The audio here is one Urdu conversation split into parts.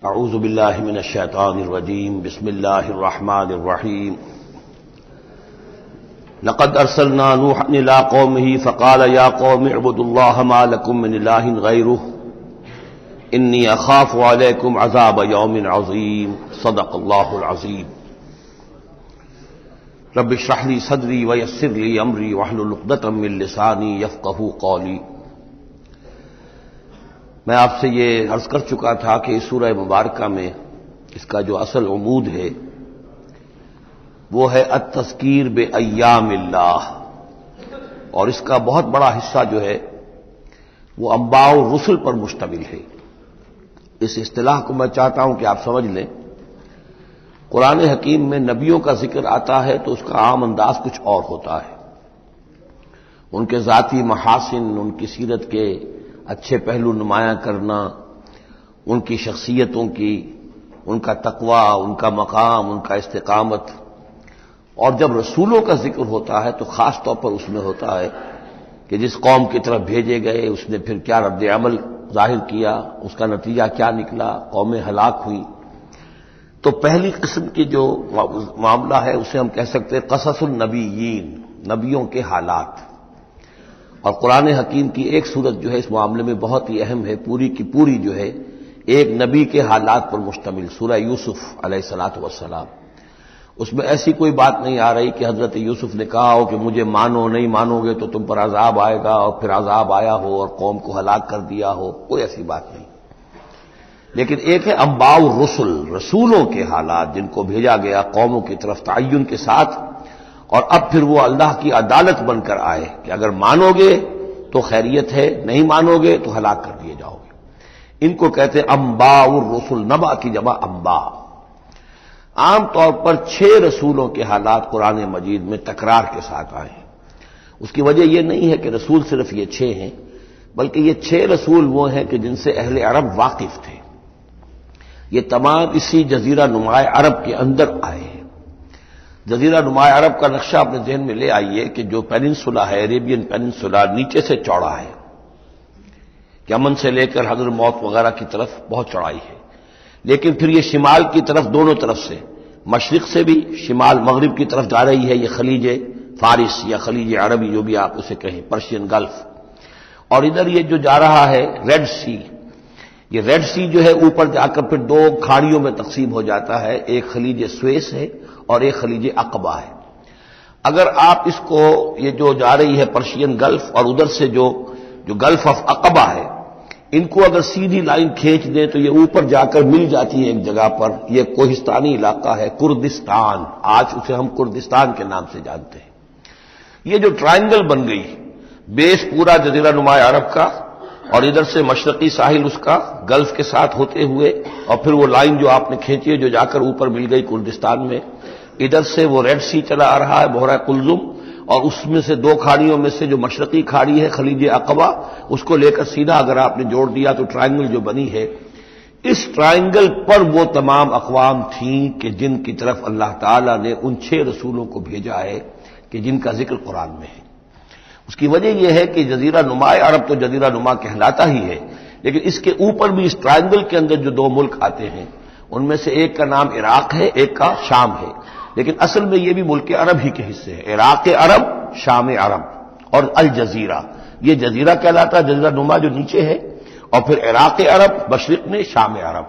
اعوذ باللہ من الشیطان الرجیم بسم اللہ الرحمن الرحیم لقد ارسلنا نوحا الى قومه فقال یا قوم اعبدوا اللہ ما لکم من الہ غیرہ انی اخاف علیکم عذاب یوم عظیم صدق اللہ العظیم رب اشرح لی صدری ویسر لی امری واحلل عقدۃ من لسانی یفقہوا قولی۔ میں آپ سے یہ عرض کر چکا تھا کہ اس سورہ مبارکہ میں اس کا جو اصل عمود ہے وہ ہے التذکیر بایام اللہ، اور اس کا بہت بڑا حصہ جو ہے وہ انباء الرسل پر مشتمل ہے۔ اس اصطلاح کو میں چاہتا ہوں کہ آپ سمجھ لیں۔ قرآن حکیم میں نبیوں کا ذکر آتا ہے تو اس کا عام انداز کچھ اور ہوتا ہے، ان کے ذاتی محاسن، ان کی سیرت کے اچھے پہلو نمایاں کرنا، ان کی شخصیتوں کی، ان کا تقوی، ان کا مقام، ان کا استقامت۔ اور جب رسولوں کا ذکر ہوتا ہے تو خاص طور پر اس میں ہوتا ہے کہ جس قوم کی طرف بھیجے گئے اس نے پھر کیا رد عمل ظاہر کیا، اس کا نتیجہ کیا نکلا، قومیں ہلاک ہوئیں۔ تو پہلی قسم کی جو معاملہ ہے اسے ہم کہہ سکتے ہیں قصص النبیین، نبیوں کے حالات۔ اور قرآن حکیم کی ایک صورت جو ہے اس معاملے میں بہت ہی اہم ہے، پوری کی پوری جو ہے ایک نبی کے حالات پر مشتمل، سورہ یوسف علیہ الصلوۃ والسلام۔ اس میں ایسی کوئی بات نہیں آ رہی کہ حضرت یوسف نے کہا ہو کہ مجھے مانو، نہیں مانو گے تو تم پر عذاب آئے گا، اور پھر عذاب آیا ہو اور قوم کو ہلاک کر دیا ہو، کوئی ایسی بات نہیں۔ لیکن ایک ہے انباء الرسل، رسولوں کے حالات جن کو بھیجا گیا قوموں کی طرف تعین کے ساتھ، اور اب پھر وہ اللہ کی عدالت بن کر آئے کہ اگر مانو گے تو خیریت ہے، نہیں مانو گے تو ہلاک کر دیے جاؤ گے۔ ان کو کہتے ہیں انباء الرسل، نبا کی جمع انباء۔ عام طور پر 6 رسولوں کے حالات قرآن مجید میں تکرار کے ساتھ آئے ہیں۔ اس کی وجہ یہ نہیں ہے کہ رسول صرف یہ 6 ہیں، بلکہ یہ 6 رسول وہ ہیں کہ جن سے اہل عرب واقف تھے۔ یہ تمام اسی جزیرہ نما عرب کے اندر آئے ہیں۔ جزیرہ نما عرب کا نقشہ اپنے ذہن میں لے آئیے کہ جو پیننسولا ہے، عریبین پیننسولا، نیچے سے چوڑا ہے، یمن سے لے کر حضر موت وغیرہ کی طرف بہت چوڑائی ہے، لیکن پھر یہ شمال کی طرف دونوں طرف سے، مشرق سے بھی شمال مغرب کی طرف جا رہی ہے، یہ خلیج فارس یا خلیج عربی جو بھی آپ اسے کہیں، پرشین گلف۔ اور ادھر یہ جو جا رہا ہے ریڈ سی، یہ ریڈ سی جو ہے اوپر جا کر پھر 2 کھاڑیوں میں تقسیم ہو جاتا ہے، ایک خلیج سویس ہے اور ایک خلیج عقبہ ہے۔ اگر آپ اس کو، یہ جو جا رہی ہے پرشین گلف اور ادھر سے جو گلف آف عقبہ ہے، ان کو اگر سیدھی لائن کھینچ دیں تو یہ اوپر جا کر مل جاتی ہے ایک جگہ پر۔ یہ کوہستانی علاقہ ہے، کردستان، آج اسے ہم کردستان کے نام سے جانتے ہیں۔ یہ جو ٹرائنگل بن گئی، بیس پورا جزیرہ نما عرب کا، اور ادھر سے مشرقی ساحل اس کا گلف کے ساتھ ہوتے ہوئے، اور پھر وہ لائن جو آپ نے کھینچی ہے جو جا کر اوپر مل گئی کردستان میں، ادھر سے وہ ریڈ سی چلا آ رہا ہے، بحیرہ قلزم، اور اس میں سے 2 کھاڑیوں میں سے جو مشرقی کھاڑی ہے خلیج عقبہ، اس کو لے کر سیدھا اگر آپ نے جوڑ دیا تو ٹرائنگل جو بنی ہے، اس ٹرائنگل پر وہ تمام اقوام تھیں کہ جن کی طرف اللہ تعالیٰ نے ان 6 رسولوں کو بھیجا ہے کہ جن کا ذکر قرآن میں ہے۔ اس کی وجہ یہ ہے کہ جزیرہ نما عرب تو جزیرہ نما کہلاتا ہی ہے، لیکن اس کے اوپر بھی اس ٹرائنگل کے اندر جو 2 ملک آتے ہیں ان میں سے ایک کا نام عراق ہے، ایک کا شام ہے، لیکن اصل میں یہ بھی ملک عرب ہی کے حصے ہیں، عراق عرب، شام عرب اور الجزیرہ، یہ جزیرہ کہلاتا ہے، جزیرہ نما جو نیچے ہے، اور پھر عراق عرب مشرق میں، شام عرب۔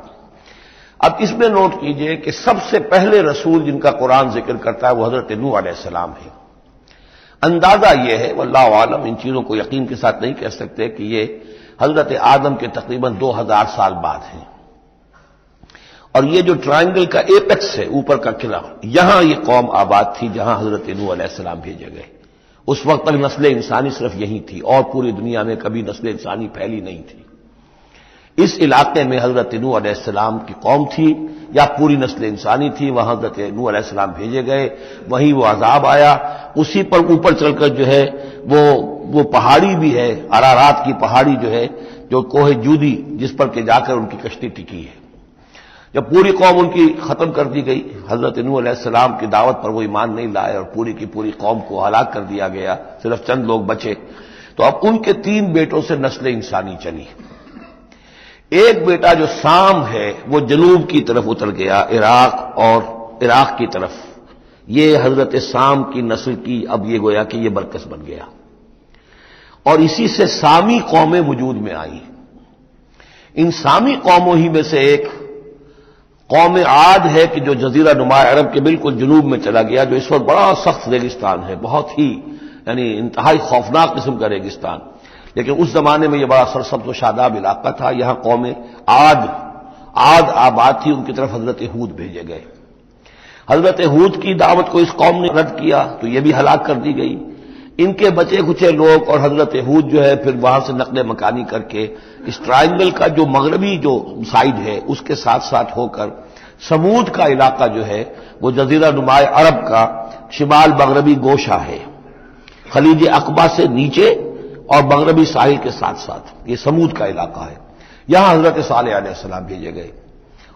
اب اس میں نوٹ کیجئے کہ سب سے پہلے رسول جن کا قرآن ذکر کرتا ہے وہ حضرت نوح علیہ السلام ہے۔ اندازہ یہ ہے، واللہ عالم، ان چیزوں کو یقین کے ساتھ نہیں کہہ سکتے، کہ یہ حضرت آدم کے تقریباً 2000 سال بعد ہیں۔ اور یہ جو ٹرائنگل کا ایپیکس ہے، اوپر کا قلعہ، یہاں یہ قوم آباد تھی جہاں حضرت نوح علیہ السلام بھیجے گئے۔ اس وقت تک نسل انسانی صرف یہی تھی، اور پوری دنیا میں کبھی نسل انسانی پھیلی نہیں تھی۔ اس علاقے میں حضرت نوح علیہ السلام کی قوم تھی، یا پوری نسل انسانی تھی، وہاں حضرت نوح علیہ السلام بھیجے گئے، وہیں وہ عذاب آیا۔ اسی پر اوپر چل کر جو ہے وہ پہاڑی بھی ہے، ارارات کی پہاڑی جو ہے، جو کوہ جودی، جس پر کہ جا کر ان کی کشتی ٹکی ہے۔ جب پوری قوم ان کی ختم کر دی گئی، حضرت نوح علیہ السلام کی دعوت پر وہ ایمان نہیں لائے اور پوری کی پوری قوم کو ہلاک کر دیا گیا، صرف چند لوگ بچے، تو اب ان کے 3 بیٹوں سے نسل انسانی چلی۔ ایک بیٹا جو سام ہے وہ جنوب کی طرف اتر گیا، عراق کی طرف. یہ حضرت سام کی نسل کی اب یہ گویا کہ یہ برکس بن گیا، اور اسی سے سامی قومیں وجود میں آئیں. ان سامی قوموں ہی میں سے ایک قوم عاد ہے کہ جو جزیرہ نما عرب کے بالکل جنوب میں چلا گیا، جو اس وقت بڑا سخت ریگستان ہے، بہت ہی یعنی انتہائی خوفناک قسم کا ریگستان. لیکن اس زمانے میں یہ بڑا سرسبز و شاداب علاقہ تھا. یہاں قوم عاد آباد تھی، ان کی طرف حضرت ہود بھیجے گئے. حضرت ہود کی دعوت کو اس قوم نے رد کیا تو یہ بھی ہلاک کر دی گئی. ان کے بچے کچے لوگ اور حضرت ہود جو ہے پھر وہاں سے نقل مکانی کر کے اس ٹرائنگل کا جو مغربی جو سائڈ ہے اس کے ساتھ ساتھ ہو کر سمود کا علاقہ جو ہے وہ جزیرہ نما عرب کا شمال مغربی گوشہ ہے، خلیج عقبہ سے نیچے اور مغربی ساحل کے ساتھ ساتھ یہ سمود کا علاقہ ہے. یہاں حضرت صالح علیہ السلام بھیجے گئے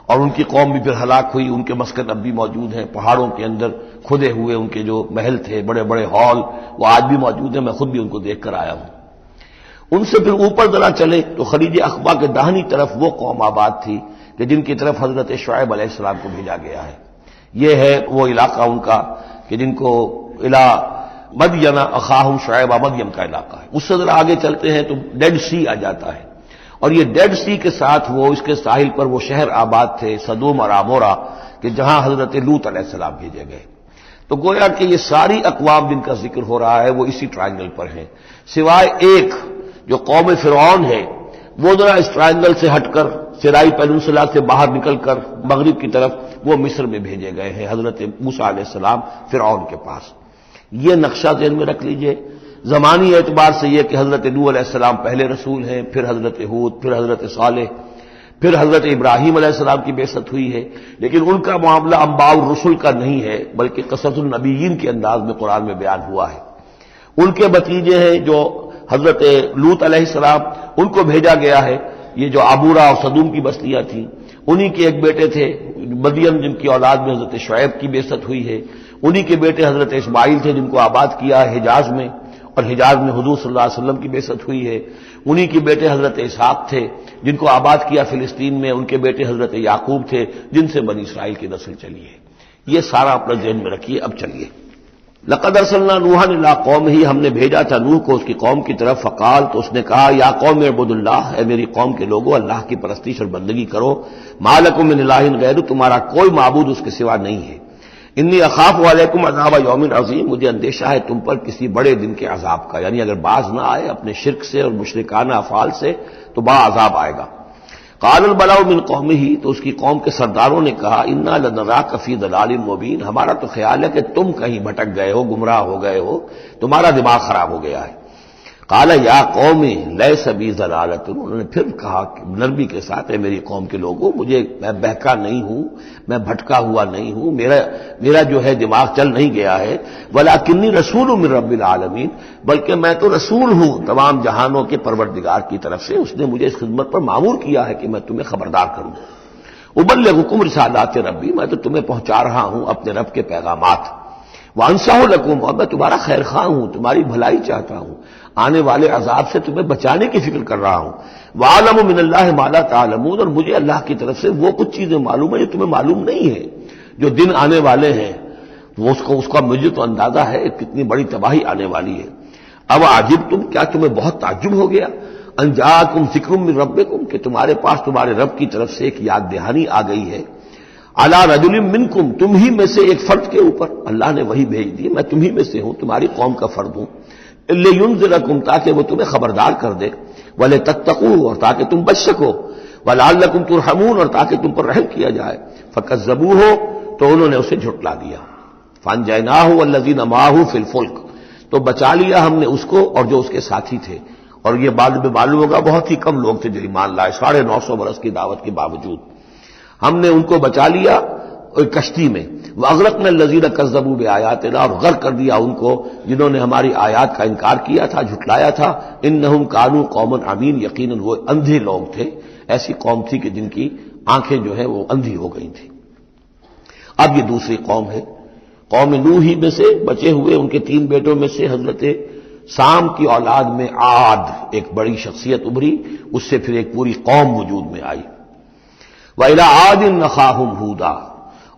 اور ان کی قوم بھی پھر ہلاک ہوئی. ان کے مسکن اب بھی موجود ہیں پہاڑوں کے اندر کھدے ہوئے، ان کے جو محل تھے بڑے بڑے ہال وہ آج بھی موجود ہیں. میں خود بھی ان کو دیکھ کر آیا ہوں. ان سے پھر اوپر ذرا چلے تو خلیج عقبہ کے داہنی طرف وہ قوم آباد تھی کہ جن کی طرف حضرت شعیب علیہ السلام کو بھیجا گیا ہے. یہ ہے وہ علاقہ ان کا کہ جن کو الا مدین اخاہم شعیب مدین کا علاقہ ہے. اس سے ذرا آگے چلتے ہیں تو ڈیڈ سی آ جاتا ہے، اور یہ ڈیڈ سی کے ساتھ وہ اس کے ساحل پر وہ شہر آباد تھے سدوم اور عمورہ کہ جہاں حضرت لوط علیہ السلام بھیجے گئے. تو گویا کہ یہ ساری اقوام جن کا ذکر ہو رہا ہے وہ اسی ٹرائنگل پر ہیں، سوائے ایک جو قوم فرعون ہے وہ ذرا اس ٹرائنگل سے ہٹ کر سرائی پیننسلا سے باہر نکل کر مغرب کی طرف وہ مصر میں بھیجے گئے ہیں حضرت موسیٰ علیہ السلام فرعون کے پاس. یہ نقشہ ذہن میں رکھ لیجئے. زمانی اعتبار سے یہ کہ حضرت نوح علیہ السلام پہلے رسول ہیں، پھر حضرت ہود، پھر حضرت صالح، پھر حضرت ابراہیم علیہ السلام کی بعثت ہوئی ہے. لیکن ان کا معاملہ انباء الرسل کا نہیں ہے بلکہ قصص النبیین کے انداز میں قرآن میں بیان ہوا ہے. ان کے بھتیجے ہیں جو حضرت لوط علیہ السلام، ان کو بھیجا گیا ہے. یہ جو عبورہ اور صدوم کی بستیاں تھیں انہی کے ایک بیٹے تھے مدین جن کی اولاد میں حضرت شعیب کی بعثت ہوئی ہے. انہی کے بیٹے حضرت اسماعیل تھے جن کو آباد کیا ہے حجاز میں، اور حجاز میں حضور صلی اللہ علیہ وسلم کی بعثت ہوئی ہے. انہی کے بیٹے حضرت اسحاق تھے جن کو آباد کیا فلسطین میں. ان کے بیٹے حضرت یعقوب تھے جن سے بنی اسرائیل کی نسل چلی ہے. یہ سارا اپنا ذہن میں رکھیے. اب چلیے، لقد ارسلنا نوحا الی قومہ، ہم نے بھیجا تھا نوح کو اس کی قوم کی طرف. فقال، تو اس نے کہا، یا قوم اعبدوا اللہ، اے میری قوم کے لوگوں اللہ کی پرستش اور بندگی کرو. ما لکم من الہ غیرہ، تمہارا کوئی معبود اس کے سوا نہیں ہے. انی اخاف علیکم عذاب یوم عظیم، مجھے اندیشہ ہے تم پر کسی بڑے دن کے عذاب کا، یعنی اگر باز نہ آئے اپنے شرک سے اور مشرکانہ افعال سے تو بڑا عذاب آئے گا. قال الملأ من قومہ، تو اس کی قوم کے سرداروں نے کہا، انا لنراک فی ضلال مبین، ہمارا تو خیال ہے کہ تم کہیں بھٹک گئے ہو، گمراہ ہو گئے ہو، تمہارا دماغ خراب ہو گیا ہے. قال یا قوم لیس بی ضلالۃ، انہوں نے پھر کہا نرمی کے ساتھ، اے میری قوم کے لوگوں، میں بہکا نہیں ہوں، میں بھٹکا ہوا نہیں ہوں، میرا جو ہے دماغ چل نہیں گیا ہے. ولکنی رسول من رب العالمین، بلکہ میں تو رسول ہوں تمام جہانوں کے پروردگار کی طرف سے. اس نے مجھے اس خدمت پر مامور کیا ہے کہ میں تمہیں خبردار کروں. ابلغکم رسالات ربی، میں تو تمہیں پہنچا رہا ہوں اپنے رب کے پیغامات. وانصح لکم، اور میں تمہارا خیر خواہ ہوں، تمہاری بھلائی چاہتا ہوں، آنے والے عذاب سے تمہیں بچانے کی فکر کر رہا ہوں. وَأَعْلَمُ مِنَ اللَّهِ مَا لَا تَعْلَمُونَ، اور مجھے اللہ کی طرف سے وہ کچھ چیزیں معلوم ہیں جو تمہیں معلوم نہیں ہے. جو دن آنے والے ہیں وہ اس کا مجھے تو اندازہ ہے کتنی بڑی تباہی آنے والی ہے. اب عجبتم، کیا تمہیں بہت تعجب ہو گیا، ان جاءکم ذکر من ربکم، کہ تمہارے پاس تمہارے رب کی طرف سے ایک یاد دہانی آ گئی ہے. علی رجل منکم، تم ہی میں سے ایک فرد کے اوپر اللہ نے وہی بھیج دی، میں تم ہی میں سے ہوں، تمہاری قوم کا فرد ہوں. لینذرکم، تاکہ وہ تمہیں خبردار کر دے. ولتتقوا، اور تاکہ تم بچ سکو. ولعلکم ترحمون، اور تاکہ تم پر رحم کیا جائے. فکذبوہ، تو انہوں نے اسے جھٹلا دیا. فانجیناہ والذین معہ فی الفلک، تو بچا لیا ہم نے اس کو اور جو اس کے ساتھی تھے. اور یہ بعد میں معلوم ہوگا بہت ہی کم لوگ تھے جو ایمان لائے 950 برس کی دعوت کے باوجود. ہم نے ان کو بچا لیا ایک کشتی میں. وَأَغْرَقْنَا الَّذِينَ كَذَّبُوا بِآيَاتِنَا، اور غرق کر دیا ان کو جنہوں نے ہماری آیات کا انکار کیا تھا، جھٹلایا تھا. إِنَّهُمْ كَانُوا قَوْمًا عَمِينَ، یقیناً وہ اندھے لوگ تھے، ایسی قوم تھی کہ جن کی آنکھیں جو ہے وہ اندھی ہو گئی تھیں. اب یہ دوسری قوم ہے، قوم نوح ہی میں سے بچے ہوئے ان کے 3 بیٹوں میں سے حضرت سام کی اولاد میں عاد ایک بڑی شخصیت ابھری، اس سے پھر ایک پوری قوم وجود میں آئی۔ وَإِلَىٰ عَادٍ أَخَاهُمْ هُودًا،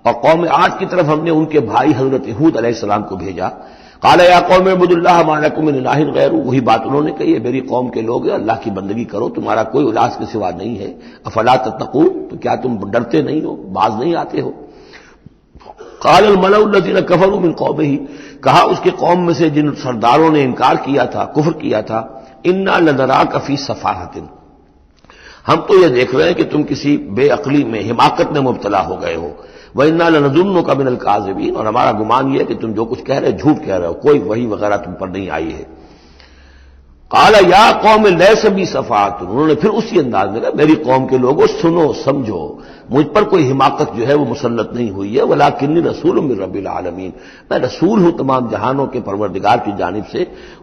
اور قوم عاد کی طرف ہم نے ان کے بھائی حضرت ہود علیہ السلام کو بھیجا۔ قال یا قوم اعبدوا اللہ ما لکم من الہ غیرہ، وہی بات انہوں نے کہی ہے، میری قوم کے لوگ اللہ کی بندگی کرو، تمہارا کوئی الہ کے سوا نہیں ہے۔ افلا تتقون، تو کیا تم ڈرتے نہیں ہو، باز نہیں آتے ہو؟ قال الملأ الذین کفروا من قومہ، کہا اس کے قوم میں سے جن سرداروں نے انکار کیا تھا، کفر کیا تھا، انا لنراک فی سفاہۃ، ہم تو یہ دیکھ رہے ہیں کہ تم کسی بے عقلی میں، حماقت میں مبتلا ہو گئے ہو۔ وَإِنَّا لَنَظُنُّكَ مِنَ الْكَاذِبِينَ، اور ہمارا گمان یہ ہے کہ تم جو کچھ کہہ رہے جھوٹ کہہ رہے ہو، کوئی وحی وغیرہ تم پر نہیں آئی ہے۔ قَالَ يَا قَوْمِ لَيْسَ بِي سَفَاهَةٌ، انہوں نے پھر اسی انداز میں کہا میری قوم کے لوگوں سنو سمجھو، مجھ پر کوئی حماقت جو ہے وہ مسلط نہیں ہوئی ہے، وَلَٰكِنِّي رَسُولٌ مِّن رَّبِّ الْعَالَمِينَ، میں رسول ہوں تمام جہانوں کے پروردگار کی جانب سے،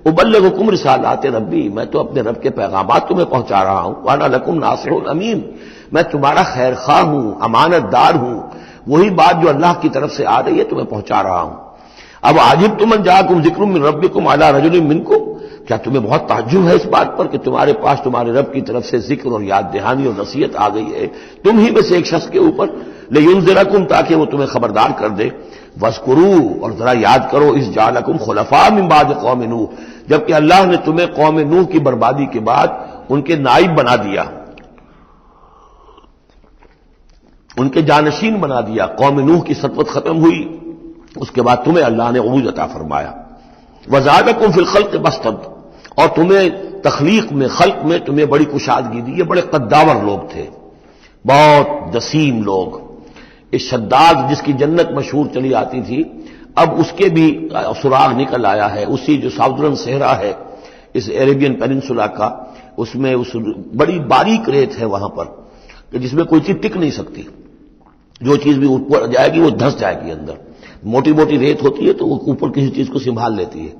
أُبَلِّغُكُمْ رِسَالَاتِ رَبِّي، میں تو اپنے رب کے پیغامات تمہیں پہنچا رہا ہوں، وَأَنَا لَكُمْ نَاصِحٌ أَمِينٌ، میں تمہارا خیر خواہ ہوں، امانت دار ہوں، وہی بات جو اللہ کی طرف سے آ رہی ہے تمہیں پہنچا رہا ہوں۔ اب عجبتم ان جاءکم ذکر من ربکم علی رجل منکم، کیا تمہیں بہت تعجب ہے اس بات پر کہ تمہارے پاس تمہارے رب کی طرف سے ذکر اور یاد دہانی اور نصیحت آ گئی ہے تم ہی میں سے ایک شخص کے اوپر، لینذرکم، تاکہ وہ تمہیں خبردار کر دے، واذکروا، اور ذرا یاد کرو، اذ جعلکم خلفاء من بعد قوم نوح، جبکہ اللہ نے تمہیں قوم نوح کی بربادی کے بعد ان کے نائب بنا دیا، ان کے جانشین بنا دیا، قوم نوح کی سطوت ختم ہوئی، اس کے بعد تمہیں اللہ نے عروج عطا فرمایا۔ وزادکم فی الخلق بسطۃ، اور تمہیں تخلیق میں، خلق میں تمہیں بڑی کشادگی دی، یہ بڑے قداور لوگ تھے، بہت جسیم لوگ۔ اس شداد جس کی جنت مشہور چلی آتی تھی، اب اس کے بھی سراغ نکل آیا ہے، اسی جو ساؤدرن صحرا ہے اس عربین پیننسولا کا، اس میں اس بڑی باریک ریت ہے وہاں پر کہ جس میں کوئی چیز ٹک نہیں سکتی، جو چیز بھی اوپر جائے گی وہ دھس جائے گی اندر، موٹی موٹی ریت ہوتی ہے تو وہ اوپر کسی چیز کو سنبھال لیتی ہے،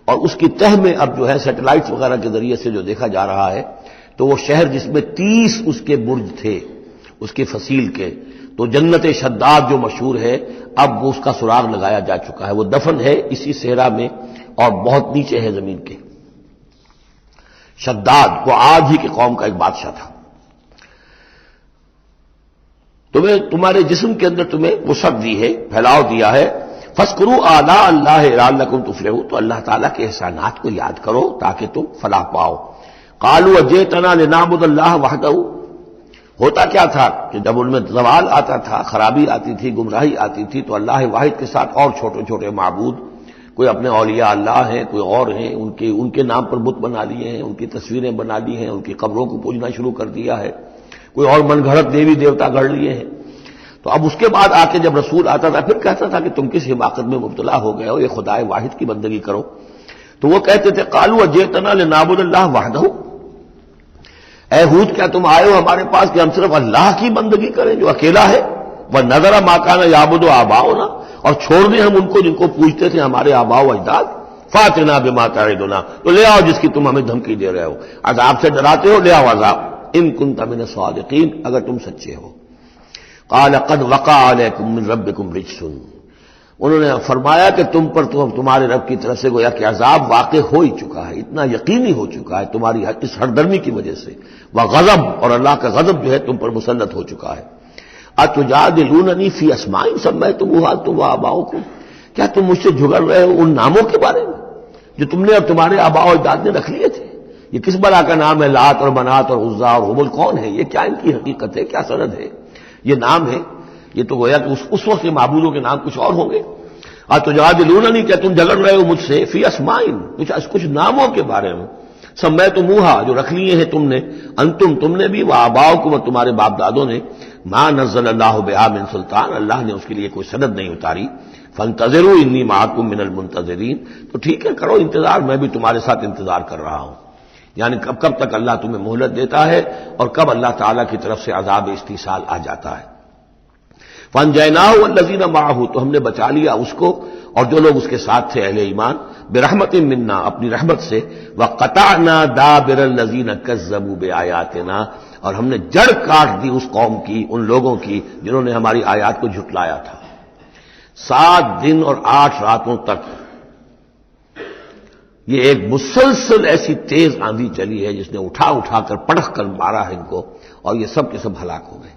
اور اس کی تہ میں اب جو ہے سیٹلائٹس وغیرہ کے ذریعے سے جو دیکھا جا رہا ہے، تو وہ شہر جس میں 30 اس کے برج تھے اس کے فصیل کے، تو جنت شداد جو مشہور ہے اب وہ اس کا سراغ لگایا جا چکا ہے، وہ دفن ہے اسی صحرا میں اور بہت نیچے ہے زمین کے۔ شداد وہ عاد ہی کی قوم کا ایک بادشاہ تھا۔ تمہیں تمہارے جسم کے اندر تمہیں وسعت دی ہے، پھیلاؤ دیا ہے، فاذکروا آلاء اللہ لعلکم تفلحون، تو اللہ تعالیٰ کے احسانات کو یاد کرو تاکہ تم فلاح پاؤ۔ قالوا اجئتنا لنعبد اللہ وحدہ، ہوتا کیا تھا کہ جب ان میں زوال آتا تھا، خرابی آتی تھی، گمراہی آتی تھی، تو اللہ واحد کے ساتھ اور چھوٹے چھوٹے معبود، کوئی اپنے اولیاء اللہ ہیں، کوئی اور ہیں، ان کے نام پر بت بنا لیے ہیں، ان کی تصویریں بنا لی ہیں، ان کی قبروں کو پوجنا شروع کر دیا ہے، کوئی اور من گھڑت دیوی دیوتا گڑھ لیے ہیں۔ تو اب اس کے بعد آ کے جب رسول آتا تھا پھر کہتا تھا کہ تم کس حماقت میں مبتلا ہو گئے ہو، یہ خدائے واحد کی بندگی کرو، تو وہ کہتے تھے قالوا اجئتنا لنعبد اللہ وحدہ، اے ہود کیا تم آئے ہو ہمارے پاس کہ ہم صرف اللہ کی بندگی کریں جو اکیلا ہے، وَنَذَرَ مَا كَانَ يَعْبُدُ آبَاؤُنَا، اور چھوڑ دیں ہم ان کو جن کو پوجتے تھے ہمارے آباء و اجداد، فَأْتِنَا بِمَا تَعِدُنَا، تو لے آؤ جس کی تم ہمیں دھمکی دے رہے ہو، عذاب سے ڈراتے ہو، لے آؤ عذاب، ان كنت من الصادقین، اگر تم سچے ہو۔ قال قد وقع علیکم من ربکم رجس، انہوں نے فرمایا کہ تم پر تو تمہارے رب کی طرف سے گویا کہ عذاب واقع ہو ہی چکا ہے، اتنا یقینی ہو چکا ہے تمہاری اس ہردرمی کی وجہ سے، وغضب، اور اللہ کا غضب جو ہے تم پر مسلط ہو چکا ہے۔ اتجادلوننی فی اسماء سمیتموها انتم وآباؤکم، کیا تم مجھ سے جھگڑ رہے ہو ان ناموں کے بارے میں جو تم نے اور تمہارے آباء و اجداد نے رکھ لیے تھے؟ یہ کس بلا کا نام ہے؟ لات اور منات اور عزا اور ہبل کون ہے؟ یہ کیا ان کی حقیقت ہے؟ کیا سند ہے؟ یہ نام ہے، یہ تو گویا کہ اس وقت کے معبودوں کے نام کچھ اور ہوں گے۔ اتجادلوننی، کیا تم جھگڑ رہے ہو مجھ سے فی اسماء، کچھ ناموں کے بارے میں، سمیتموها، جو رکھ لیے ہیں تم نے، انتم، تم نے بھی، وآباؤکم، اور تمہارے باپ دادوں نے، ما نزل اللہ بہا من سلطان، اللہ نے اس کے لیے کوئی سند نہیں اتاری، فانتظروا انی معکم من المنتظرین، تو ٹھیک ہے کرو انتظار، میں بھی تمہارے ساتھ انتظار کر رہا ہوں، یعنی کب تک اللہ تمہیں مہلت دیتا ہے اور کب اللہ تعالیٰ کی طرف سے عذاب استیصال آ جاتا ہے۔ فانجیناہ والذین معہ، تو ہم نے بچا لیا اس کو اور جو لوگ اس کے ساتھ تھے اہل ایمان، برحمت منا، اپنی رحمت سے، وقطعنا دابر الذین کذبوا بآیاتنا، اور ہم نے جڑ کاٹ دی اس قوم کی، ان لوگوں کی جنہوں نے ہماری آیات کو جھٹلایا تھا۔ 7 دن اور 8 راتوں تک یہ ایک مسلسل ایسی تیز آندھی چلی ہے جس نے اٹھا اٹھا کر پٹخ کر مارا ہے ان کو، اور یہ سب کے سب ہلاک ہو گئے۔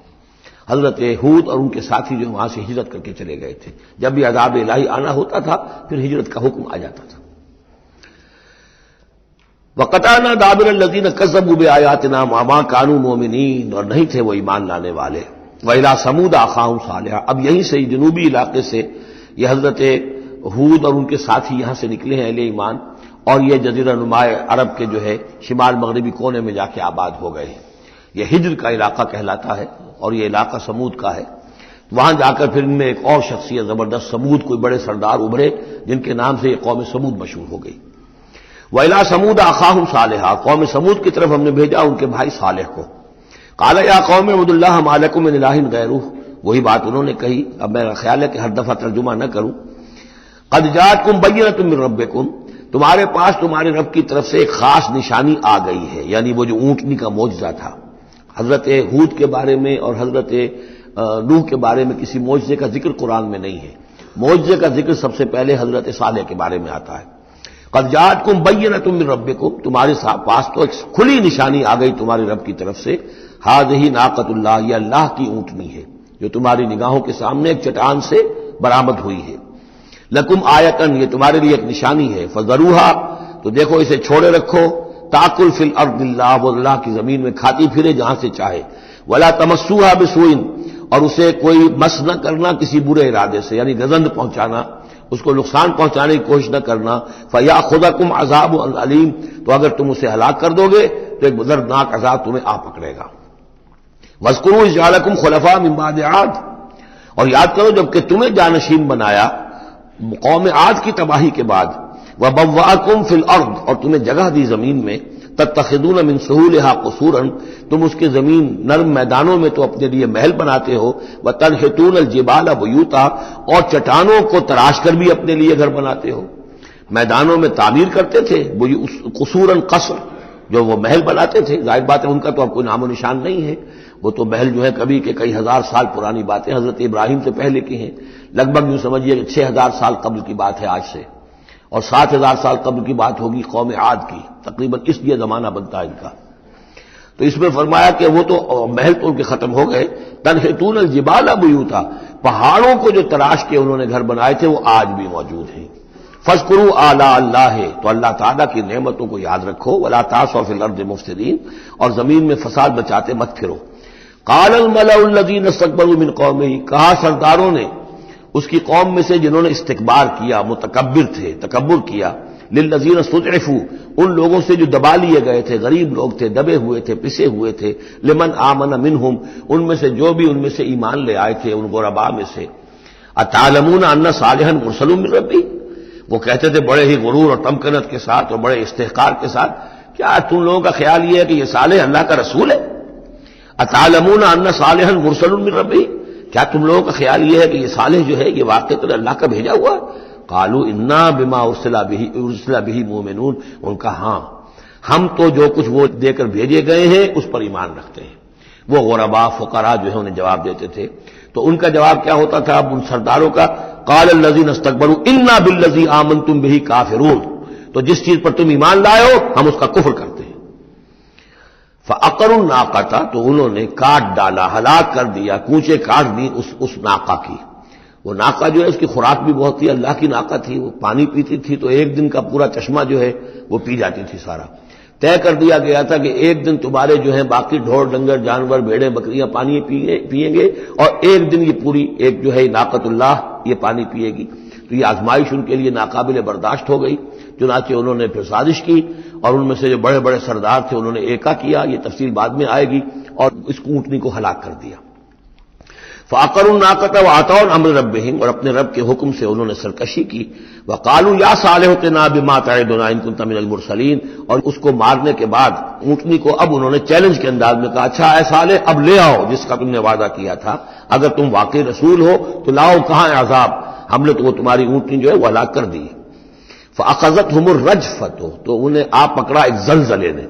حضرت ہود اور ان کے ساتھی جو وہاں سے ہجرت کر کے چلے گئے تھے، جب بھی عذاب الہی آنا ہوتا تھا پھر ہجرت کا حکم آ جاتا تھا۔ وَقَطَعْنَا دَابِرَ الَّذِينَ كَذَّبُوا بِآيَاتِنَا وَمَا كَانُوا مُؤْمِنِينَ، اور نہیں تھے وہ ایمان لانے والے۔ وَإِلَىٰ ثَمُودَ أَخَاهُمْ صَالِحًا، اب یہیں سے جنوبی علاقے سے یہ حضرت ہود اور ان کے ساتھی یہاں سے نکلے ہیں اہل ایمان، اور یہ جزیرہ نما عرب کے جو ہے شمال مغربی کونے میں جا کے آباد ہو گئے ہیں۔ یہ ہجر کا علاقہ کہلاتا ہے اور یہ علاقہ سمود کا ہے۔ وہاں جا کر پھر ان میں ایک اور شخصیت زبردست سمود کوئی بڑے سردار ابھرے جن کے نام سے یہ قوم سمود مشہور ہو گئی۔ وَإِلَىٰ ثَمُودَ أَخَاهُمْ صَالِحًا، قوم سمود کی طرف ہم نے بھیجا ان کے بھائی صالح کو۔ قَالَ يَا قَوْمِ اعْبُدُوا اللَّهَ مَا لَكُم مِّنْ إِلَٰهٍ غَيْرُهُ، وہی بات انہوں نے کہی، اب میرا خیال ہے کہ ہر دفعہ ترجمہ نہ کروں۔ قَدْ جَاءَتْكُم بَيِّنَةٌ مِّن رَّبِّكُمْ، تمہارے پاس تمہارے رب کی طرف سے ایک خاص نشانی آ گئی ہے، یعنی وہ جو اونٹنی کا معجزہ تھا۔ حضرت ہود کے بارے میں اور حضرت نوح کے بارے میں کسی معجزے کا ذکر قرآن میں نہیں ہے، معجزے کا ذکر سب سے پہلے حضرت صالح کے بارے میں آتا ہے۔ قد جاءتکم بینۃ من ربکم، تمہارے پاس تو ایک کھلی نشانی آ گئی تمہارے رب کی طرف سے۔ ھذہ ناقۃ اللہ، یہ اللہ کی اونٹنی ہے جو تمہاری نگاہوں کے سامنے ایک چٹان سے برآمد ہوئی ہے۔ لکم آیۃ، یہ تمہارے لیے ایک نشانی ہے۔ فذروھا، تو دیکھو اسے چھوڑے رکھو۔ تاکل فی الارض اللہ، وہ اللہ کی زمین میں کھاتی پھرے جہاں سے چاہے۔ ولا تمسوھا بسوء، اور اسے کوئی مس نہ کرنا کسی برے ارادے سے، یعنی گزند پہنچانا، اس کو نقصان پہنچانے کی کوشش نہ کرنا۔ فیاخذکم عذاب علیم، تو اگر تم اسے ہلاک کر دو گے تو ایک دردناک عذاب تمہیں آ پکڑے گا۔ واذکروا اذ جعلکم خلفاء من بعد عاد، اور یاد کرو جب کہ تمہیں جانشین بنایا قوم عاد کی تباہی کے بعد۔ وبوأکم فی الارض، اور تمہیں جگہ دی زمین میں۔ تتخذون من سہولها قصورا، تم اس کے زمین نرم میدانوں میں تو اپنے لیے محل بناتے ہو۔ وتنحتون الجبال بیوتا، اور چٹانوں کو تراش کر بھی اپنے لیے گھر بناتے ہو۔ میدانوں میں تعمیر کرتے تھے قصورا، قصر جو وہ محل بناتے تھے، ظاہر بات ہے ان کا تو اب کوئی نام و نشان نہیں ہے، وہ تو محل جو ہے کبھی کے کئی ہزار سال پرانی باتیں حضرت ابراہیم سے پہلے کی ہیں، لگ بھگ یوں سمجھیے کہ 6000 سال قبل کی بات ہے آج سے، اور 7000 سال قبل کی بات ہوگی قوم عاد کی، تقریباً اس لیے زمانہ بنتا ہے ان کا۔ تو اس میں فرمایا کہ وہ تو محل تو ان کے ختم ہو گئے۔ تنحتون الجبال بیوتا، پہاڑوں کو جو تراش کے انہوں نے گھر بنائے تھے وہ آج بھی موجود ہیں۔ فاذکروا آلاء اللہ، تو اللہ تعالیٰ کی نعمتوں کو یاد رکھو۔ ولا تعثوا فی الارض مفسدین، اور زمین میں فساد بچاتے مت پھرو۔ قال الملأ الذین استکبروا من قومہ، کہا سرداروں نے اس کی قوم میں سے جنہوں نے استکبار کیا، متکبر تھے، تکبر کیا، للذین استضعفوا، ان لوگوں سے جو دبا لیے گئے تھے، غریب لوگ تھے، دبے ہوئے تھے، پسے ہوئے تھے، لمن آمن منہم، ان میں سے جو بھی ان میں سے ایمان لے آئے تھے ان غرباء میں سے۔ اتعلمون ان صالحا مرسل من ربی، وہ کہتے تھے بڑے ہی غرور اور تمکنت کے ساتھ اور بڑے استحقار کے ساتھ، کیا تم لوگوں کا خیال یہ ہے کہ یہ صالح اللہ کا رسول ہے؟ اتعلمون ان صالحا مرسل من ربی، کیا تم لوگوں کا خیال یہ ہے کہ یہ صالح جو ہے یہ واقعی اللہ کا بھیجا ہوا ہے؟ قالوا انا بما ارسل به مؤمنون، ان کا ہاں ہم تو جو کچھ وہ دے کر بھیجے گئے ہیں اس پر ایمان رکھتے ہیں۔ وہ غرباء فقراء جو ہے انہیں جواب دیتے تھے، تو ان کا جواب کیا ہوتا تھا اب ان سرداروں کا؟ قال الذين استكبروا انا بالذي آمنتم به کافرون، تو جس چیز پر تم ایمان لائے ہو ہم اس کا کفر کرتے ہیں۔ فعقروا الناقۃ، تو انہوں نے کاٹ ڈالا، ہلاک کر دیا، کونچے کاٹ دی اس ناقہ کی۔ وہ ناقہ جو ہے اس کی خوراک بھی بہت تھی، اللہ کی ناقہ تھی، وہ پانی پیتی تھی تو ایک دن کا پورا چشمہ جو ہے وہ پی جاتی تھی سارا۔ طے کر دیا گیا تھا کہ ایک دن تمہارے جو ہیں باقی ڈھور ڈنگر جانور بھیڑیں بکریاں پانی پیئیں گے، اور ایک دن یہ پوری ایک جو ہے ناقۃ اللہ یہ پانی پیے گی۔ تو یہ آزمائش ان کے لیے ناقابل برداشت ہو گئی، چنانچہ انہوں نے پھر سازش کی، اور ان میں سے جو بڑے بڑے سردار تھے انہوں نے ایکا کیا، یہ تفصیل بعد میں آئے گی، اور اس اونٹنی کو ہلاک کر دیا۔ فعقروا الناقۃ وعتوا امر ربهم، اور اپنے رب کے حکم سے انہوں نے سرکشی کی۔ وقالوا یا صالح ائتنا بما تعدنا ان كنت من المرسلین، اور اس کو مارنے کے بعد اونٹنی کو اب انہوں نے چیلنج کے انداز میں کہا، اچھا اے صالح اب لے آؤ جس کا تم نے وعدہ کیا تھا، اگر تم واقعی رسول ہو تو لاؤ، کہاں ہے عذاب؟ ہم نے تو وہ تمہاری اونٹنی جو ہے وہ ہلاک کر دی۔ فاخذتهم الرجفۃ، تو انہیں آ پکڑا ایک زلزلے نے۔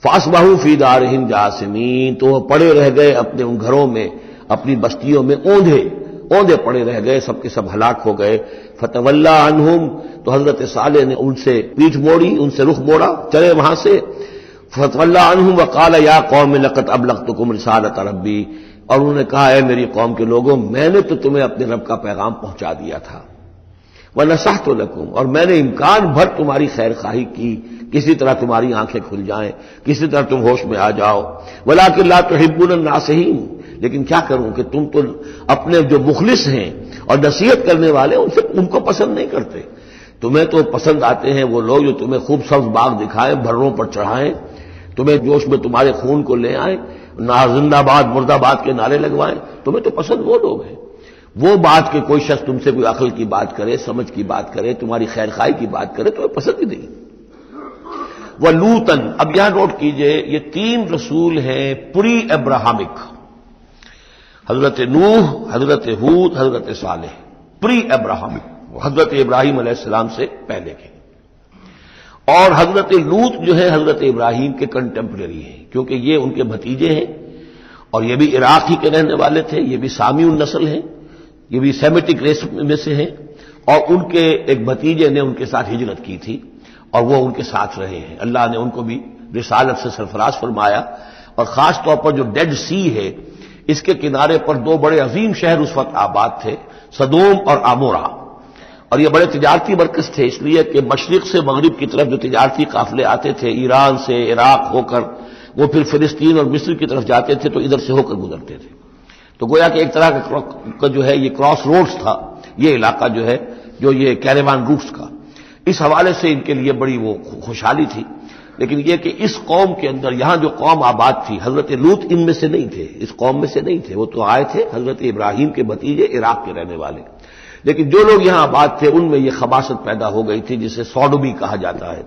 فاصبحوا فی دارهم جاثمین، تو وہ پڑے رہ گئے اپنے ان گھروں میں، اپنی بستیوں میں اوندھے، اوندے پڑے رہ گئے، سب کے سب ہلاک ہو گئے۔ فتولا عنہم، تو حضرت صالح نے ان سے پیٹھ موڑی، ان سے رخ موڑا، چلے وہاں سے۔ فتولا عنہم وقال یا قوم لقد ابلغتکم رسالۃ ربی، اور انہوں نے کہا اے میری قوم کے لوگوں، میں نے تو تمہیں اپنے رب کا پیغام پہنچا دیا تھا، وَنَصَحْتُ لَكُمْ، اور میں نے امکان بھر تمہاری خیر خواہی کی، کسی طرح تمہاری آنکھیں کھل جائیں، کسی طرح تم ہوش میں آ جاؤ، وَلَٰكِن لَا تُحِبُّونَ النَّاصِحِينَ، لیکن کیا کروں کہ تم تو اپنے جو مخلص ہیں اور نصیحت کرنے والے ان کو پسند نہیں کرتے۔ تمہیں تو پسند آتے ہیں وہ لوگ جو تمہیں خوب سبز باغ دکھائیں، بھروں پر چڑھائیں، تمہیں جوش میں تمہارے خون کو لے آئیں، زندہ باد مردہ باد کے نعرے لگوائیں، تمہیں تو پسند وہ لوگ ہیں۔ وہ بات کہ کوئی شخص تم سے کوئی عقل کی بات کرے، سمجھ کی بات کرے، تمہاری خیر خواہی کی بات کرے، تمہیں پسند ہی نہیں۔ وَلُوطًا، اب یہاں نوٹ کیجئے یہ 3 رسول ہیں پری ابراہمک، حضرت نوح، حضرت ہود، حضرت صالح، پری ابراہمک، حضرت ابراہیم علیہ السلام سے پہلے کے۔ اور حضرت لوط جو ہے حضرت ابراہیم کے کنٹمپریری ہیں، کیونکہ یہ ان کے بھتیجے ہیں، اور یہ بھی عراق ہی کے رہنے والے تھے، یہ بھی سامی النسل ہیں، یہ بھی سیمیٹک ریس میں سے ہیں، اور ان کے ایک بھتیجے نے ان کے ساتھ ہجرت کی تھی اور وہ ان کے ساتھ رہے ہیں۔ اللہ نے ان کو بھی رسالت سے سرفراز فرمایا، اور خاص طور پر جو ڈیڈ سی ہے اس کے کنارے پر 2 بڑے عظیم شہر اس وقت آباد تھے، سدوم اور عمورہ، اور یہ بڑے تجارتی مرکز تھے، اس لیے کہ مشرق سے مغرب کی طرف جو تجارتی قافلے آتے تھے ایران سے عراق ہو کر، وہ پھر فلسطین اور مصر کی طرف جاتے تھے تو ادھر سے ہو کر گزرتے تھے، تو گویا کہ ایک طرح کا جو ہے یہ کراس روڈز تھا یہ علاقہ جو ہے، جو یہ کیریوان روٹس کا، اس حوالے سے ان کے لیے بڑی وہ خوشحالی تھی۔ لیکن یہ کہ اس قوم کے اندر یہاں جو قوم آباد تھی، حضرت لوط ان میں سے نہیں تھے، اس قوم میں سے نہیں تھے، وہ تو آئے تھے حضرت ابراہیم کے بھتیجے عراق کے رہنے والے، لیکن جو لوگ یہاں آباد تھے ان میں یہ خباثت پیدا ہو گئی تھی جسے سوڈومی کہا جاتا ہے،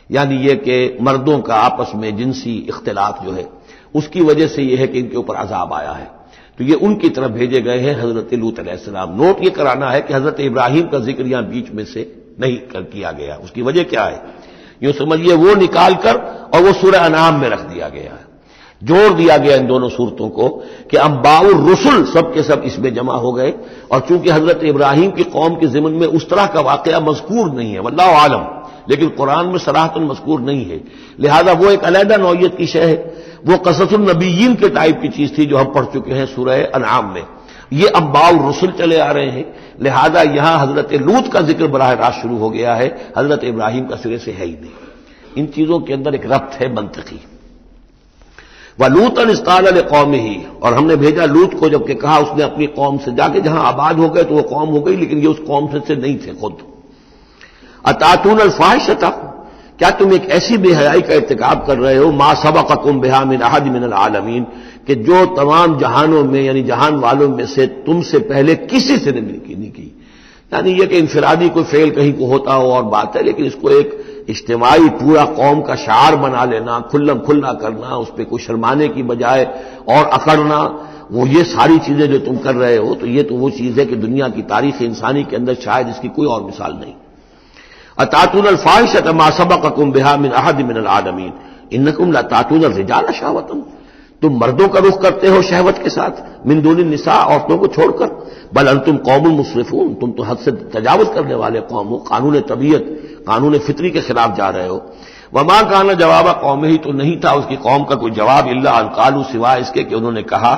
یعنی یہ کہ مردوں کا آپس میں جنسی اختلاط جو ہے، اس کی وجہ سے یہ ہے کہ ان کے اوپر عذاب آیا ہے، تو یہ ان کی طرف بھیجے گئے ہیں حضرت لوط علیہ السلام۔ نوٹ یہ کرانا ہے کہ حضرت ابراہیم کا ذکر یہاں بیچ میں سے نہیں کیا گیا، اس کی وجہ کیا ہے؟ یوں سمجھیے وہ نکال کر اور وہ سورہ انعام میں رکھ دیا گیا ہے، جوڑ دیا گیا ان دونوں صورتوں کو کہ انباء الرسل سب کے سب اس میں جمع ہو گئے، اور چونکہ حضرت ابراہیم کی قوم کے ضمن میں اس طرح کا واقعہ مذکور نہیں ہے، واللہ عالم، لیکن قرآن میں صراحتاً مذکور نہیں ہے، لہذا وہ ایک علیحدہ نوعیت کی شے ہے، وہ قصص النبیین کے ٹائپ کی چیز تھی جو ہم پڑھ چکے ہیں سورہ انعام میں، یہ انباء الرسل چلے آ رہے ہیں، لہذا یہاں حضرت لوط کا ذکر براہ راست شروع ہو گیا ہے، حضرت ابراہیم کا سرے سے ہے ہی نہیں۔ ان چیزوں کے اندر ایک ربط ہے منطقی۔ وَلُوطًا إِذْ قَالَ لِقَوْمِهِ، اور ہم نے بھیجا لوط کو جبکہ کہا اس نے اپنی قوم سے، جا کے جہاں آباد ہو گئے تو وہ قوم ہو گئی لیکن یہ اس قوم سے نہیں تھے خود۔ أَتَأْتُونَ الْفَاحِشَةَ، کیا تم ایک ایسی بے حیائی کا ارتکاب کر رہے ہو، مَا سَبَقَكُم بِهَا مِنْ أَحَدٍ مِنَ الْعَالَمِينَ، کہ جو تمام جہانوں میں یعنی جہان والوں میں سے تم سے پہلے کسی سے نہیں کی، یعنی یہ کہ انفرادی کوئی فعل کہیں کو ہوتا ہو اور بات ہے، لیکن اس کو ایک اجتماعی پورا قوم کا شعار بنا لینا، کھلم کھلا کرنا، اس پہ کوئی شرمانے کی بجائے اور اکڑنا، وہ یہ ساری چیزیں جو تم کر رہے ہو، تو یہ تو وہ چیز ہے کہ دنیا کی تاریخ انسانی کے اندر شاید اس کی کوئی اور مثال نہیں۔ أَتَأْتُونَ الْفَاحِشَةَ مَا سَبَقَكُم بِهَا مِنْ أَحَدٍ مِنَ الْعَالَمِينَ إِنَّكُمْ لَتَأْتُونَ الرِّجَالَ شَهْوَةً، تم مردوں کا رخ کرتے ہو شہوت کے ساتھ، من دون النساء، عورتوں کو چھوڑ کر، بل انتم قوم مسرفون، تم تو حد سے تجاوز کرنے والے قوم ہو، قانون طبیعت، قانون فطری کے خلاف جا رہے ہو۔ وما کان جواب قومہ، تو نہیں تھا اس کی قوم کا کوئی جواب، الا ان قالوا، سوائے اس کے کہ انہوں نے کہا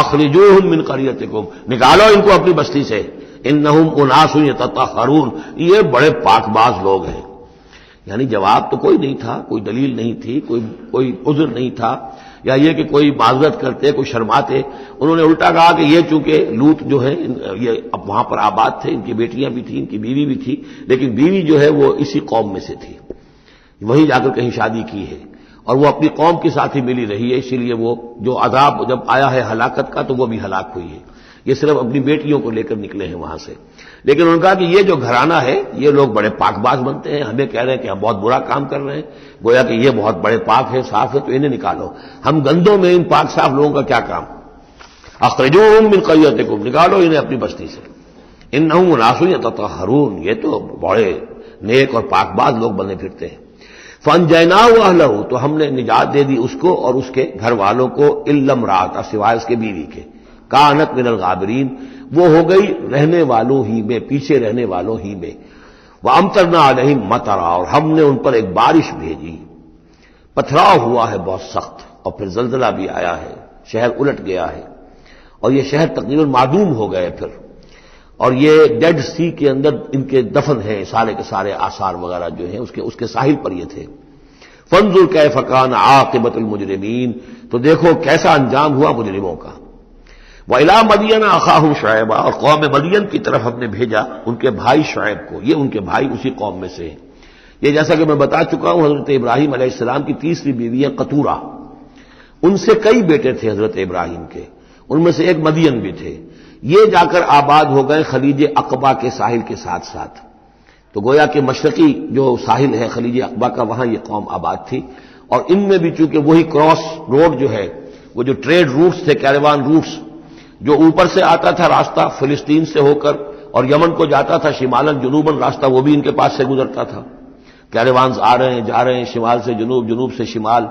اخرجوہم من قریتکم، نکالو ان کو اپنی بستی سے، انہم اناس یتطہرون، یہ بڑے پاک باز لوگ ہیں۔ یعنی جواب تو کوئی نہیں تھا، کوئی دلیل نہیں تھی، کوئی عذر نہیں تھا، یا یہ کہ کوئی معذرت کرتے، کوئی شرماتے، انہوں نے الٹا کہا کہ یہ چونکہ لوط جو ہے یہ اب وہاں پر آباد تھے، ان کی بیٹیاں بھی تھیں، ان کی بیوی بھی تھی، لیکن بیوی جو ہے وہ اسی قوم میں سے تھی، وہیں جا کر کہیں شادی کی ہے، اور وہ اپنی قوم کے ساتھ ہی ملی رہی ہے، اسی لیے وہ جو عذاب جب آیا ہے ہلاکت کا تو وہ بھی ہلاک ہوئی ہے، یہ صرف اپنی بیٹیوں کو لے کر نکلے ہیں وہاں سے۔ لیکن انہوں نے کہا کہ یہ جو گھرانہ ہے یہ لوگ بڑے پاک باز بنتے ہیں، ہمیں کہہ رہے ہیں کہ ہم بہت برا کام کر رہے ہیں، گویا کہ یہ بہت بڑے پاک ہے، صاف ہے، تو انہیں نکالو۔ ہم گندوں میں ان پاک صاف لوگوں کا کیا کام؟ اخرجوہم من قریتکم، نکالو انہیں اپنی بستی سے، انہم اناس یتطہرون، یہ تو بڑے نیک اور پاک باز لوگ بنے پھرتے ہیں۔ فانجیناہ واہلہ، تو ہم نے نجات دے دی اس کو اور اس کے گھر والوں کو، الا امرأتہ، سوائے اس کے بیوی کے، کانت من الغابرین، وہ ہو گئی رہنے والوں ہی میں، پیچھے رہنے والوں ہی میں۔ وَأَمْطَرْنَا عَلَيْهِمْ مَطَرًا، اور ہم نے ان پر ایک بارش بھیجی، پتھراؤ ہوا ہے بہت سخت، اور پھر زلزلہ بھی آیا ہے، شہر الٹ گیا ہے، اور یہ شہر تقریباً معدوم ہو گئے پھر، اور یہ ڈیڈ سی کے اندر ان کے دفن ہیں، سارے کے سارے آثار وغیرہ جو ہیں اس کے ساحل پر یہ تھے۔ فانظر کیف کان عاقبۃ المجرمین، تو دیکھو کیسا انجام ہوا مجرموں کا۔ وَإِلَىٰ مَدْيَنَ أَخَاهُمْ شُعَيْبًا، اور قوم مدین کی طرف ہم نے بھیجا ان کے بھائی شعیب کو، یہ ان کے بھائی اسی قوم میں سے ہیں۔ یہ جیسا کہ میں بتا چکا ہوں حضرت ابراہیم علیہ السلام کی تیسری بیوی ہے قطورہ، ان سے کئی بیٹے تھے حضرت ابراہیم کے، ان میں سے ایک مدین بھی تھے۔ یہ جا کر آباد ہو گئے خلیج عقبہ کے ساحل کے ساتھ ساتھ، تو گویا کہ مشرقی جو ساحل ہے خلیج عقبہ کا، وہاں یہ قوم آباد تھی، اور ان میں بھی چونکہ وہی کراس روڈ جو ہے، وہ جو ٹریڈ روٹس تھے، کیروان روٹس، جو اوپر سے آتا تھا راستہ فلسطین سے ہو کر اور یمن کو جاتا تھا شمالاً جنوباً راستہ، وہ بھی ان کے پاس سے گزرتا تھا۔ کیروانز آ رہے ہیں جا رہے ہیں، شمال سے جنوب، جنوب سے شمال،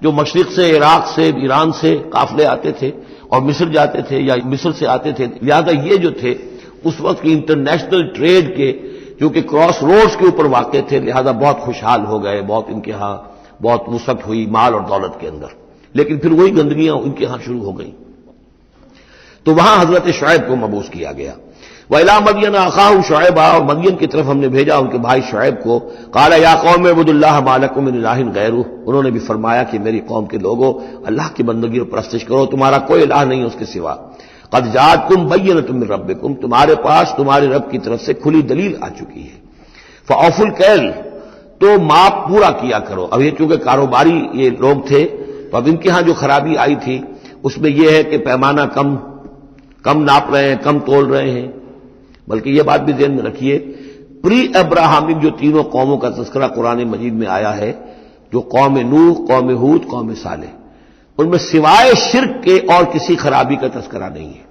جو مشرق سے عراق سے ایران سے قافلے آتے تھے اور مصر جاتے تھے یا مصر سے آتے تھے، لہذا یہ جو تھے اس وقت کی انٹرنیشنل ٹریڈ کے جو کہ کراس روڈز کے اوپر واقع تھے، لہذا بہت خوشحال ہو گئے، بہت ان کے ہاں بہت وسعت ہوئی مال اور دولت کے اندر، لیکن پھر وہی گندگیاں ان کے ہاں شروع ہو گئیں، تو وہاں حضرت شعیب کو مبعوث کیا گیا۔ وَإِلَىٰ مَدْيَنَ أَخَاهُمْ شُعَيْبًا، اور مدین کی طرف ہم نے بھیجا ان کے بھائی شعیب کو۔ قَالَ يَا قَوْمِ اعْبُدُوا اللَّهَ مَا لَكُم مِّنْ إِلَٰهٍ غَيْرُهُ، انہوں نے بھی فرمایا کہ میری قوم کے لوگوں اللہ کی بندگی اور پرستش کرو، تمہارا کوئی الہ نہیں اس کے سوا۔ قَدْ جَاءَتْكُم بَيِّنَةٌ مِّن رَّبِّكُم، تمہارے پاس تمہارے رب کی طرف سے کھلی دلیل آ چکی ہے۔ فَأَوْفُوا الْكَيْلَ، تو ماپ پورا کیا کرو۔ اب یہ چونکہ کاروباری یہ لوگ تھے تو اب ان کے ہاں جو خرابی آئی تھی اس میں یہ ہے کہ پیمانہ کم ناپ رہے ہیں، کم تول رہے ہیں، بلکہ یہ بات بھی ذہن میں رکھیے، پری ابراہمک جو تینوں قوموں کا تذکرہ قرآن مجید میں آیا ہے، جو قوم نوح، قوم ہود، قوم صالح، ان میں سوائے شرک کے اور کسی خرابی کا تذکرہ نہیں ہے۔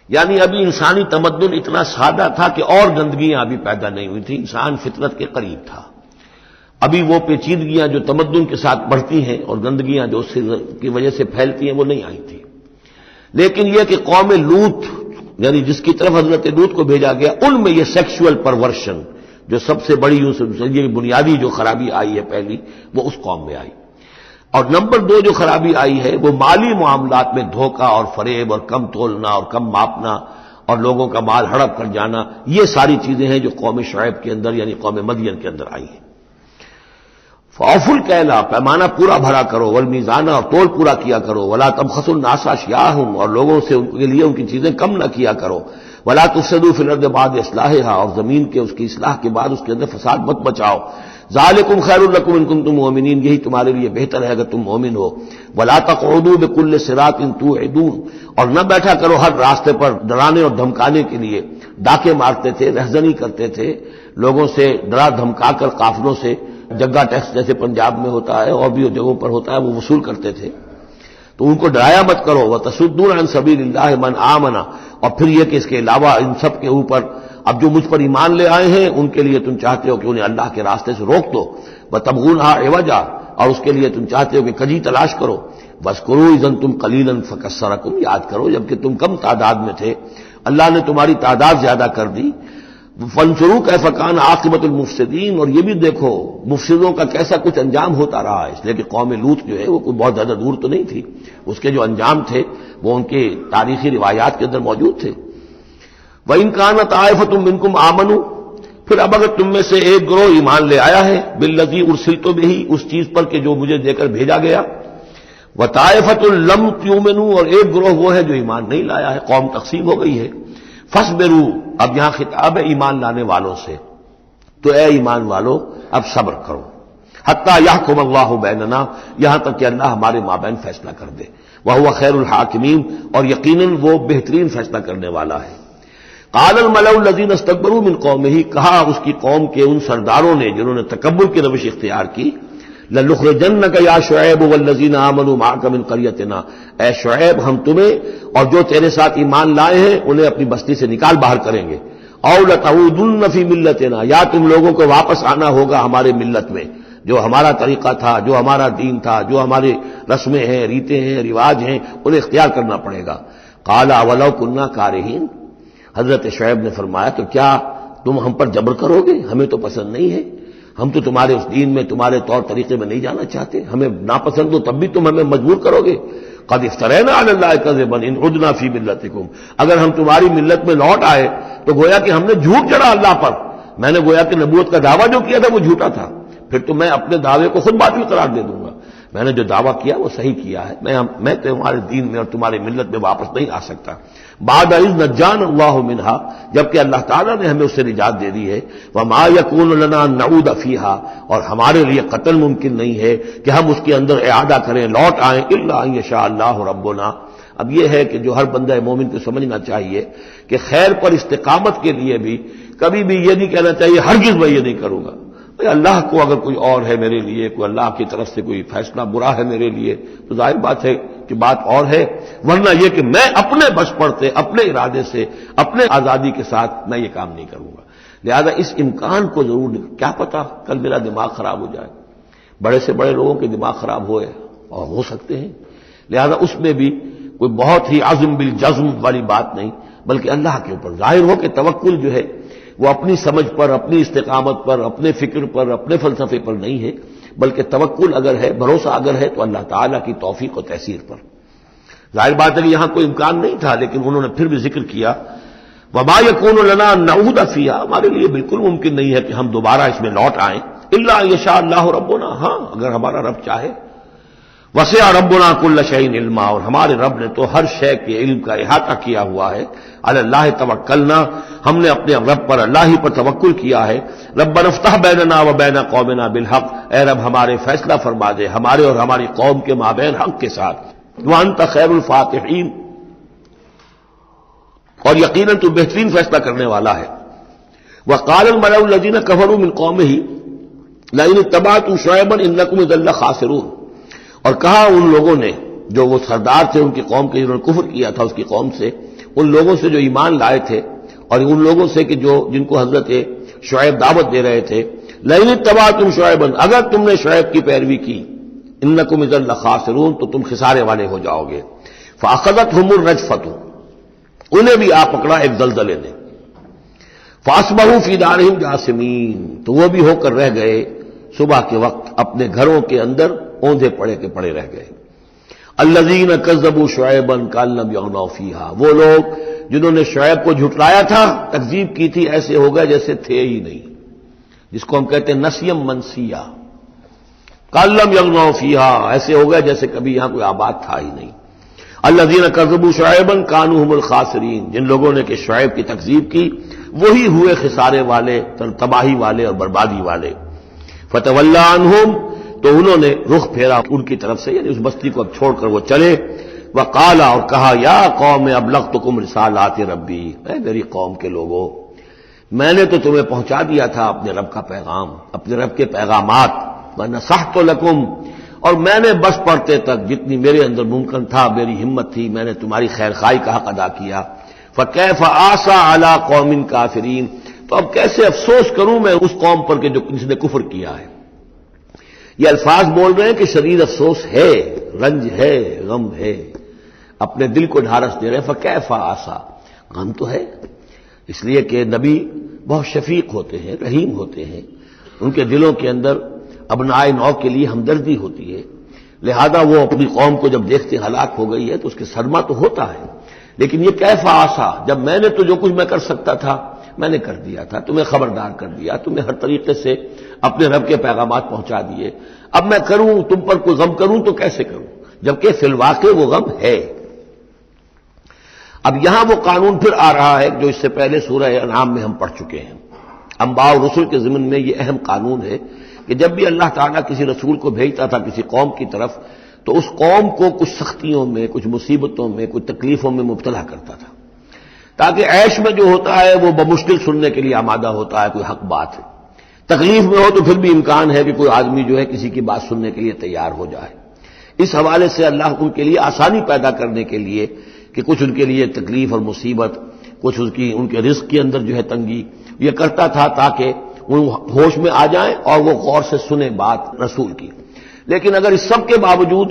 یعنی ابھی انسانی تمدن اتنا سادہ تھا کہ اور گندگیاں ابھی پیدا نہیں ہوئی تھی، انسان فطرت کے قریب تھا، ابھی وہ پیچیدگیاں جو تمدن کے ساتھ بڑھتی ہیں اور گندگیاں جو اس کی وجہ سے پھیلتی ہیں وہ نہیں آئی تھی۔ لیکن یہ کہ قوم لوط، یعنی جس کی طرف حضرت لوط کو بھیجا گیا، ان میں یہ سیکشول پرورشن جو سب سے بڑی یہ بنیادی جو خرابی آئی ہے پہلی، وہ اس قوم میں آئی۔ اور نمبر 2 جو خرابی آئی ہے وہ مالی معاملات میں دھوکہ اور فریب اور کم تولنا اور کم ماپنا اور لوگوں کا مال ہڑپ کر جانا، یہ ساری چیزیں ہیں جو قوم شعیب کے اندر یعنی قوم مدین کے اندر آئی ہیں۔ فَأَوْفُوا الْكَيْلَ، پیمانہ پورا بھرا کرو، وَالْمِيزَانَ، اور تول پورا کیا کرو، وَلَا تَبْخَسُوا النَّاسَ أَشْيَاءَهُمْ، اور لوگوں سے ان کے لیے ان کی چیزیں کم نہ کیا کرو، وَلَا تُفْسِدُوا فِي الْأَرْضِ بَعْدَ إِصْلَاحِهَا، اور زمین کے اس کی اصلاح کے بعد اس کے اندر فساد مت مچاؤ، ذَلِكُمْ خَيْرٌ لَكُمْ إِن كُنتُم مُؤْمِنِينَ، یہی تمہارے لیے بہتر ہے اگر تم مومن ہو، وَلَا تَقْعُدُوا بِكُلِّ صِرَاطٍ تُوعِدُونَ، اور نہ بیٹھا کرو ہر راستے پر ڈرانے اور دھمکانے کے لیے، ڈاکے مارتے تھے، رہزنی کرتے تھے لوگوں سے، ڈرا دھمکا کر قافلوں سے، جگہ ٹیکس جیسے پنجاب میں ہوتا ہے اور بھی جگہوں پر ہوتا ہے وہ وصول کرتے تھے، تو ان کو ڈرایا مت کرو۔ وَتَصُدُّونَ عَن سَبِيلِ اللَّهِ مَنْ آمَنَ، اور پھر یہ کہ اس کے علاوہ ان سب کے اوپر اب جو مجھ پر ایمان لے آئے ہیں ان کے لیے تم چاہتے ہو کہ انہیں اللہ کے راستے سے روک دو، وَتَبْغُونَهَا عِوَجًا، اور اس کے لیے تم چاہتے ہو کہ کجی تلاش کرو، وَاذْكُرُوا إِذْ أَنتُمْ قَلِيلًا فَكَثَّرَكُمْ، یاد کرو جبکہ تم کم تعداد میں تھے اللہ نے تمہاری تعداد زیادہ کر دی۔ فَانظُرُوا كَيْفَ كَانَ عَاقِبَةُ الْمُفْسِدِينَ، اور یہ بھی دیکھو مفسدوں کا کیسا کچھ انجام ہوتا رہا ہے، اس لیے کہ قوم لوط جو ہے وہ کوئی بہت زیادہ دور تو نہیں تھی، اس کے جو انجام تھے وہ ان کے تاریخی روایات کے اندر موجود تھے۔ وَإِنْ كَانَتْ طَائِفَةٌ مِّنكُمْ آمَنُوا، پھر اب اگر تم میں سے ایک گروہ ایمان لے آیا ہے، بِالَّذِي أُرْسِلْتُ بِهِ، اس چیز پر کہ جو مجھے دے کر بھیجا گیا، وَطَائِفَةٌ لَّمْ تُؤْمِنُوا، اور ایک گروہ وہ ہے جو ایمان نہیں لایا ہے، قوم تقسیم ہو گئی ہے۔ فَاصْبِرُوا، اب یہاں خطاب ہے ایمان لانے والوں سے، تو اے ایمان والو اب صبر کرو، حتیٰ یحکم اللہ بیننا، یہاں تک کہ اللہ ہمارے مابین فیصلہ کر دے، وہو خیر الحاکمین، اور یقیناً وہ بہترین فیصلہ کرنے والا ہے۔ قال الملأ الذین استکبروا من قومہ، کہا اس کی قوم کے ان سرداروں نے جنہوں نے تکبر کی روش اختیار کی، لَنُخْرِجَنَّكَ يَا شُعَيْبُ وَالَّذِينَ آمَنُوا مَعَكَ مِنْ قَرْيَتِنَا، اے شعیب ہم تمہیں اور جو تیرے ساتھ ایمان لائے ہیں انہیں اپنی بستی سے نکال باہر کریں گے، أَوْ لَتَعُودُنَّ فِي مِلَّتِنَا، یا تم لوگوں کو واپس آنا ہوگا ہمارے ملت میں، جو ہمارا طریقہ تھا، جو ہمارا دین تھا، جو ہمارے رسمیں ہیں، ریتیں ہیں، رواج ہیں، انہیں اختیار کرنا پڑے گا۔ قال اولو کنا کارہین، حضرت شعیب نے فرمایا تو کیا تم ہم پر جبر کرو گے؟ ہمیں تو پسند نہیں ہے، ہم تو تمہارے اس دین میں تمہارے طور طریقے میں نہیں جانا چاہتے، ہمیں ناپسند ہو تب بھی تم ہمیں مجبور کرو گے۔ قد افترینا علی اللہ کذبا ان عدنا فی ملتکم، اگر ہم تمہاری ملت میں لوٹ آئے تو گویا کہ ہم نے جھوٹ چڑھا اللہ پر، میں نے گویا کہ نبوت کا دعویٰ جو کیا تھا وہ جھوٹا تھا، پھر تو میں اپنے دعوے کو خود باطل قرار دے دوں گا، میں نے جو دعویٰ کیا وہ صحیح کیا ہے، میں تمہارے دین میں اور تمہاری ملت میں واپس نہیں آ سکتا۔ بعد اذ نجانا اللہ منہا، جبکہ اللہ تعالیٰ نے ہمیں اس سے نجات دے دی ہے، وما یکون لنا ان نعود فیہا، اور ہمارے لیے قتل ممکن نہیں ہے کہ ہم اس کے اندر اعادہ کریں، لوٹ آئیں، الا ان یشاء اللہ ربنا۔ اب یہ ہے کہ جو ہر بندہ مومن کو سمجھنا چاہیے کہ خیر پر استقامت کے لیے بھی کبھی بھی یہ نہیں کہنا چاہیے ہرگز میں یہ نہیں کروں گا، اللہ کو اگر کوئی اور ہے میرے لیے، کوئی اللہ کی طرف سے کوئی فیصلہ برا ہے میرے لیے تو ظاہر بات ہے کہ بات اور ہے، ورنہ یہ کہ میں اپنے بس پڑتے اپنے ارادے سے اپنے آزادی کے ساتھ میں یہ کام نہیں کروں گا۔ لہذا اس امکان کو ضرور، کیا پتا کل میرا دماغ خراب ہو جائے، بڑے سے بڑے لوگوں کے دماغ خراب ہوئے اور ہو سکتے ہیں، لہذا اس میں بھی کوئی بہت ہی عزم بالجزم والی بات نہیں، بلکہ اللہ کے اوپر ظاہر ہو کہ توکل جو ہے وہ اپنی سمجھ پر، اپنی استقامت پر، اپنے فکر پر، اپنے فلسفے پر نہیں ہے، بلکہ توکل اگر ہے، بھروسہ اگر ہے تو اللہ تعالیٰ کی توفیق و تیسیر پر۔ ظاہر بات ہے کہ یہاں کوئی امکان نہیں تھا، لیکن انہوں نے پھر بھی ذکر کیا وما یکون لنا ان نعود فیہا، ہمارے لیے بالکل ممکن نہیں ہے کہ ہم دوبارہ اس میں لوٹ آئیں، الا ان یشاء اللہ ربنا، ہاں اگر ہمارا رب چاہے۔ وسع ربنا کل شیء علما، اور ہمارے رب نے تو ہر شے کے علم کا احاطہ کیا ہوا ہے۔ علی اللہ توکلنا، ہم نے اپنے رب پر، اللہ ہی پر توکل کیا ہے۔ ربنا افتح بیننا و بین قومنا بالحق، اے رب ہمارے فیصلہ فرما دے ہمارے اور ہماری قوم کے مابین حق کے ساتھ، وانت خیر الفاتحین، اور یقیناً تو بہترین فیصلہ کرنے والا ہے۔ وقال الملأ الذین کفروا من قومہ لئن اتبعتم شعیبا انکم اذا لخاسرون، اور کہا ان لوگوں نے جو وہ سردار تھے ان کی قوم کے، جنہوں نے کفر کیا تھا اس کی قوم سے، ان لوگوں سے جو ایمان لائے تھے اور ان لوگوں سے کہ جن کو حضرت شعیب دعوت دے رہے تھے، لئن اتبعتم شعیبا، اگر تم نے شعیب کی پیروی کی، انکم اذا لخاسرون، تو تم خسارے والے ہو جاؤ گے۔ فاخذتهم الرجفۃ، انہیں بھی آ پکڑا ایک زلزلے نے، فاصبحوا فی دارہم جاثمین، تو وہ بھی ہو کر رہ گئے صبح کے وقت اپنے گھروں کے اندر اوندھے پڑے کے پڑے رہ گئے۔ الذین کذبوا شعیبا کأن لم یغنوا فیہا، وہ لوگ جنہوں نے شعیب کو جھٹلایا تھا، تکذیب کی تھی، ایسے ہو گئے جیسے تھے ہی نہیں، جس کو ہم کہتے ہیں نسیم منسیہ، کأن لم یغنوا فیہا، ایسے ہو گئے جیسے کبھی یہاں کوئی آباد تھا ہی نہیں۔ الذین کذبوا شعیبا کانوا هم الخاسرین، جن لوگوں نے کہ شعیب کی تکذیب کی وہی ہوئے خسارے والے، تباہی والے اور بربادی والے۔ فتولی عنہم، تو انہوں نے رخ پھیرا ان کی طرف سے، یعنی اس بستی کو اب چھوڑ کر وہ چلے۔ وقال، اور کہا، یا قوم ابلغتکم رسالات ربی، اے میری قوم کے لوگوں، میں نے تو تمہیں پہنچا دیا تھا اپنے رب کا پیغام، اپنے رب کے پیغامات، ونصحت لکم، اور میں نے بس پڑھتے تک جتنی میرے اندر ممکن تھا، میری ہمت تھی، میں نے تمہاری خیر خواہی کا حق ادا کیا۔ فکیف آسیٰ علی قوم کافرین، تو اب کیسے افسوس کروں میں اس قوم پر کہ جس نے کفر کیا ہے۔ یہ الفاظ بول رہے ہیں کہ شدید افسوس ہے، رنج ہے، غم ہے، اپنے دل کو ڈھارس دے رہے ہیں۔ فکیف آسیٰ، غم تو ہے، اس لیے کہ نبی بہت شفیق ہوتے ہیں، رحیم ہوتے ہیں، ان کے دلوں کے اندر ابنائے نو کے لیے ہمدردی ہوتی ہے، لہذا وہ اپنی قوم کو جب دیکھتے ہلاک ہو گئی ہے تو اس کے صدمہ تو ہوتا ہے، لیکن یہ کیف آسا، جب میں نے تو جو کچھ میں کر سکتا تھا میں نے کر دیا تھا، تمہیں خبردار کر دیا، تمہیں ہر طریقے سے اپنے رب کے پیغامات پہنچا دیے، اب میں کروں تم پر کوئی غم کروں تو کیسے کروں، جبکہ فی الواقع وہ غم ہے۔ اب یہاں وہ قانون پھر آ رہا ہے جو اس سے پہلے سورہ انعام میں ہم پڑھ چکے ہیں، انبیاء اور رسل کے ضمن میں یہ اہم قانون ہے کہ جب بھی اللہ تعالیٰ کسی رسول کو بھیجتا تھا کسی قوم کی طرف تو اس قوم کو کچھ سختیوں میں، کچھ مصیبتوں میں، کچھ تکلیفوں میں مبتلا کرتا تھا، تاکہ عیش میں جو ہوتا ہے وہ بمشکل سننے کے لیے آمادہ ہوتا ہے، کوئی حق بات ہے، تکلیف میں ہو تو پھر بھی امکان ہے کہ کوئی آدمی جو ہے کسی کی بات سننے کے لیے تیار ہو جائے۔ اس حوالے سے اللہ ان کے لیے آسانی پیدا کرنے کے لیے کہ کچھ ان کے لیے تکلیف اور مصیبت، کچھ ان کے رزق کے اندر جو ہے تنگی، یہ کرتا تھا تاکہ وہ ہوش میں آ جائیں اور وہ غور سے سنیں بات رسول کی۔ لیکن اگر اس سب کے باوجود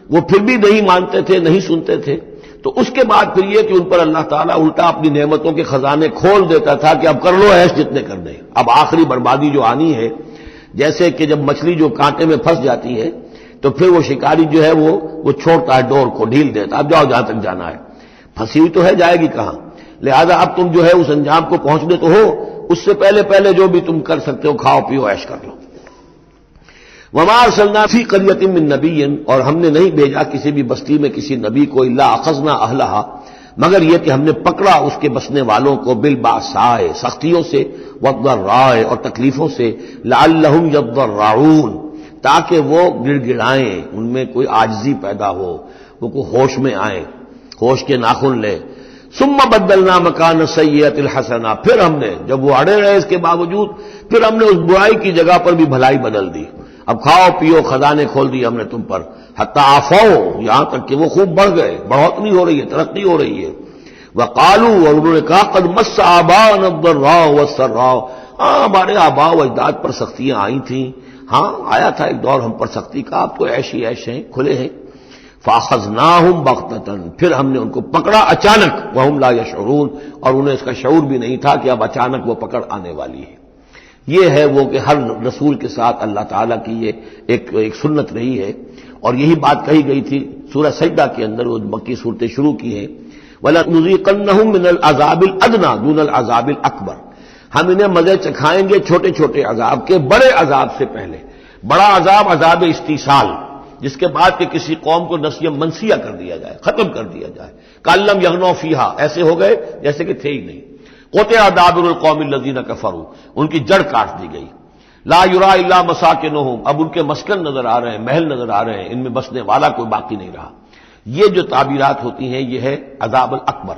وہ پھر بھی نہیں مانتے تھے، نہیں سنتے تھے، تو اس کے بعد پھر یہ کہ ان پر اللہ تعالیٰ الٹا اپنی نعمتوں کے خزانے کھول دیتا تھا کہ اب کر لو عیش جتنے کرنے. اب آخری بربادی جو آنی ہے، جیسے کہ جب مچھلی جو کانٹے میں پھنس جاتی ہے تو پھر وہ شکاری جو ہے وہ چھوڑتا ہے ڈور کو، ڈھیل دیتا، اب جاؤ جہاں تک جانا ہے، پھنسی ہوئی تو ہے، جائے گی کہاں. لہذا اب تم جو ہے اس انجام کو پہنچنے تو ہو، اس سے پہلے جو بھی تم کر سکتے ہو کھاؤ پیو عیش کر لو. وما ارسلنا فی قریۃ من نبی، اور ہم نے نہیں بھیجا کسی بھی بستی میں کسی نبی کو الا اخذنا اہلھا، مگر یہ کہ ہم نے پکڑا اس کے بسنے والوں کو بالباساء، سختیوں سے، والضراء، اور تکلیفوں سے، لعلہم یضرعون، تاکہ وہ گڑ گڑائیں، ان میں کوئی عاجزی پیدا ہو، وہ کوئی ہوش میں آئیں، ہوش کے ناخن لے. ثم بدلنا مکان السیئۃ الحسنہ، پھر ہم نے، جب وہ اڑے رہے اس کے باوجود، پھر ہم نے اس برائی کی جگہ پر بھی بھلائی بدل دی. اب کھاؤ پیو، خزانے کھول دیے ہم نے تم پر، حتی عفوا، یہاں تک کہ وہ خوب بڑھ گئے، بڑھوتری ہو رہی ہے، ترقی ہو رہی ہے. وقالوا، اور انہوں نے کہا قد مس آباءنا الضراء والسراء، ہمارے آباء و اجداد پر سختیاں آئی تھیں، ہاں آیا تھا ایک دور ہم پر سختی کا، اب تو عیش ہی عیش ہیں، کھلے ہیں. فاخذناہم بغتۃ، پھر ہم نے ان کو پکڑا اچانک، وہم لا یشعرون، اور انہیں اس کا شعور بھی نہیں تھا کہ اب اچانک وہ پکڑ آنے والی ہے. یہ ہے وہ کہ ہر رسول کے ساتھ اللہ تعالیٰ کی یہ ایک سنت رہی ہے، اور یہی بات کہی گئی تھی سورہ سجدہ کے اندر، وہ مکی صورتیں شروع کی ہیں. وَلَنُذِيقَنَّهُم مِّنَ الْعَذَابِ الْأَدْنَىٰ دُونَ الْعَذَابِ الْأَكْبَرِ، ہم انہیں مزے چکھائیں گے چھوٹے چھوٹے عذاب کے بڑے عذاب سے پہلے. بڑا عذاب عذاب استیصال، جس کے بعد کہ کسی قوم کو نسیہ منسیہ کر دیا جائے، ختم کر دیا جائے، کأن لم یغنوا فیہا، ایسے ہو گئے جیسے کہ تھے ہی نہیں. قطع دابر القوم الذین کفروا، ان کی جڑ کاٹ دی گئی. لا یرا الا مساکنہم، اب ان کے مسکن نظر آ رہے ہیں، محل نظر آ رہے ہیں، ان میں بسنے والا کوئی باقی نہیں رہا. یہ جو تعبیرات ہوتی ہیں یہ ہے عذاب الاکبر.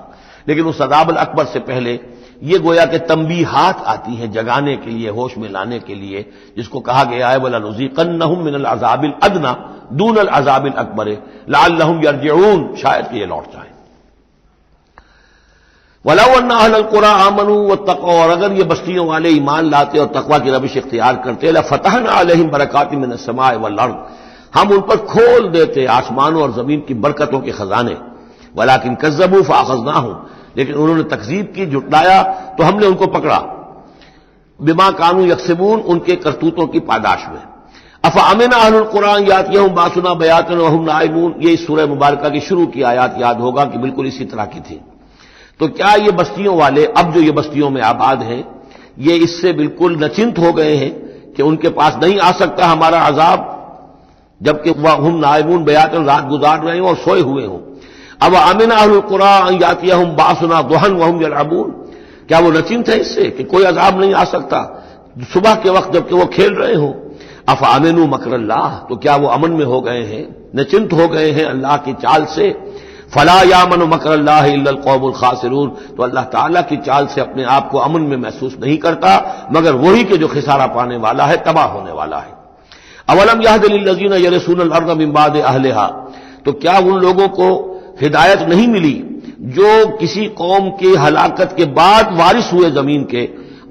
لیکن اس عذاب الاکبر سے پہلے یہ گویا کہ تنبیہات آتی ہیں جگانے کے لیے، ہوش میں لانے کے لیے، جس کو کہا گیا ہے وَلَنُذِيقَنَّهُم مِّنَ الْعَذَابِ الْأَدْنَىٰ دُونَ الْعَذَابِ الْأَكْبَرِ لَعَلَّهُمْ يَرْجِعُونَ، شاید کہ یہ لوٹ جائیں. وَلَوْ أَنَّ أَهْلَ الْقُرَىٰ آمَنُوا وَاتَّقَوْا، اور اگر یہ بستیوں والے ایمان لاتے اور تقوی کی روش اختیار کرتے، لَفَتَحْنَا عَلَيْهِمْ بَرَكَاتٍ مِّنَ السَّمَاءِ وَالْأَرْضِ، ہم ان پر کھول دیتے آسمانوں اور زمین کی برکتوں کے خزانے. وَلَٰكِن كَذَّبُوا فَأَخَذْنَاهُمْ، لیکن انہوں نے تکذیب کی، جھٹلایا، تو ہم نے ان کو پکڑا. بما كانوا يكسبون، ان کے کرتوتوں کی پاداش میں. افامن اہل القرآن یاتیہم باسنا بیاتا وہم نائمون، یہ اس سورہ مبارکہ کی شروع کی آیات یاد ہوگا کہ بالکل اسی طرح کی تھی. تو کیا یہ بستیوں والے، اب جو یہ بستیوں میں آباد ہیں، یہ اس سے بالکل نچنت ہو گئے ہیں کہ ان کے پاس نہیں آ سکتا ہمارا عذاب، جبکہ وہم نائمون بیاتا، رات گزار رہے ہوں اور سوئے ہوئے ہوں. اب امن اہل القرآن یاتیہم باسنا ضحی وہم یلعبون، کیا وہ نچنت ہے اس سے کہ کوئی عذاب نہیں آ سکتا صبح کے وقت جبکہ وہ کھیل رہے ہوں؟ افامنوا مکر اللہ، تو کیا وہ امن میں ہو گئے ہیں، نچنت ہو گئے ہیں اللہ کی چال سے؟ فلا یامن مکر اللہ الا القوم الخاسرون، تو اللہ تعالیٰ کی چال سے اپنے آپ کو امن میں محسوس نہیں کرتا مگر وہی کہ جو خسارہ پانے والا ہے، تباہ ہونے والا ہے. اولم یہد للذین یرثون الارض من بعد اہلہا، تو کیا ان لوگوں کو ہدایت نہیں ملی جو کسی قوم کی ہلاکت کے بعد وارث ہوئے زمین کے؟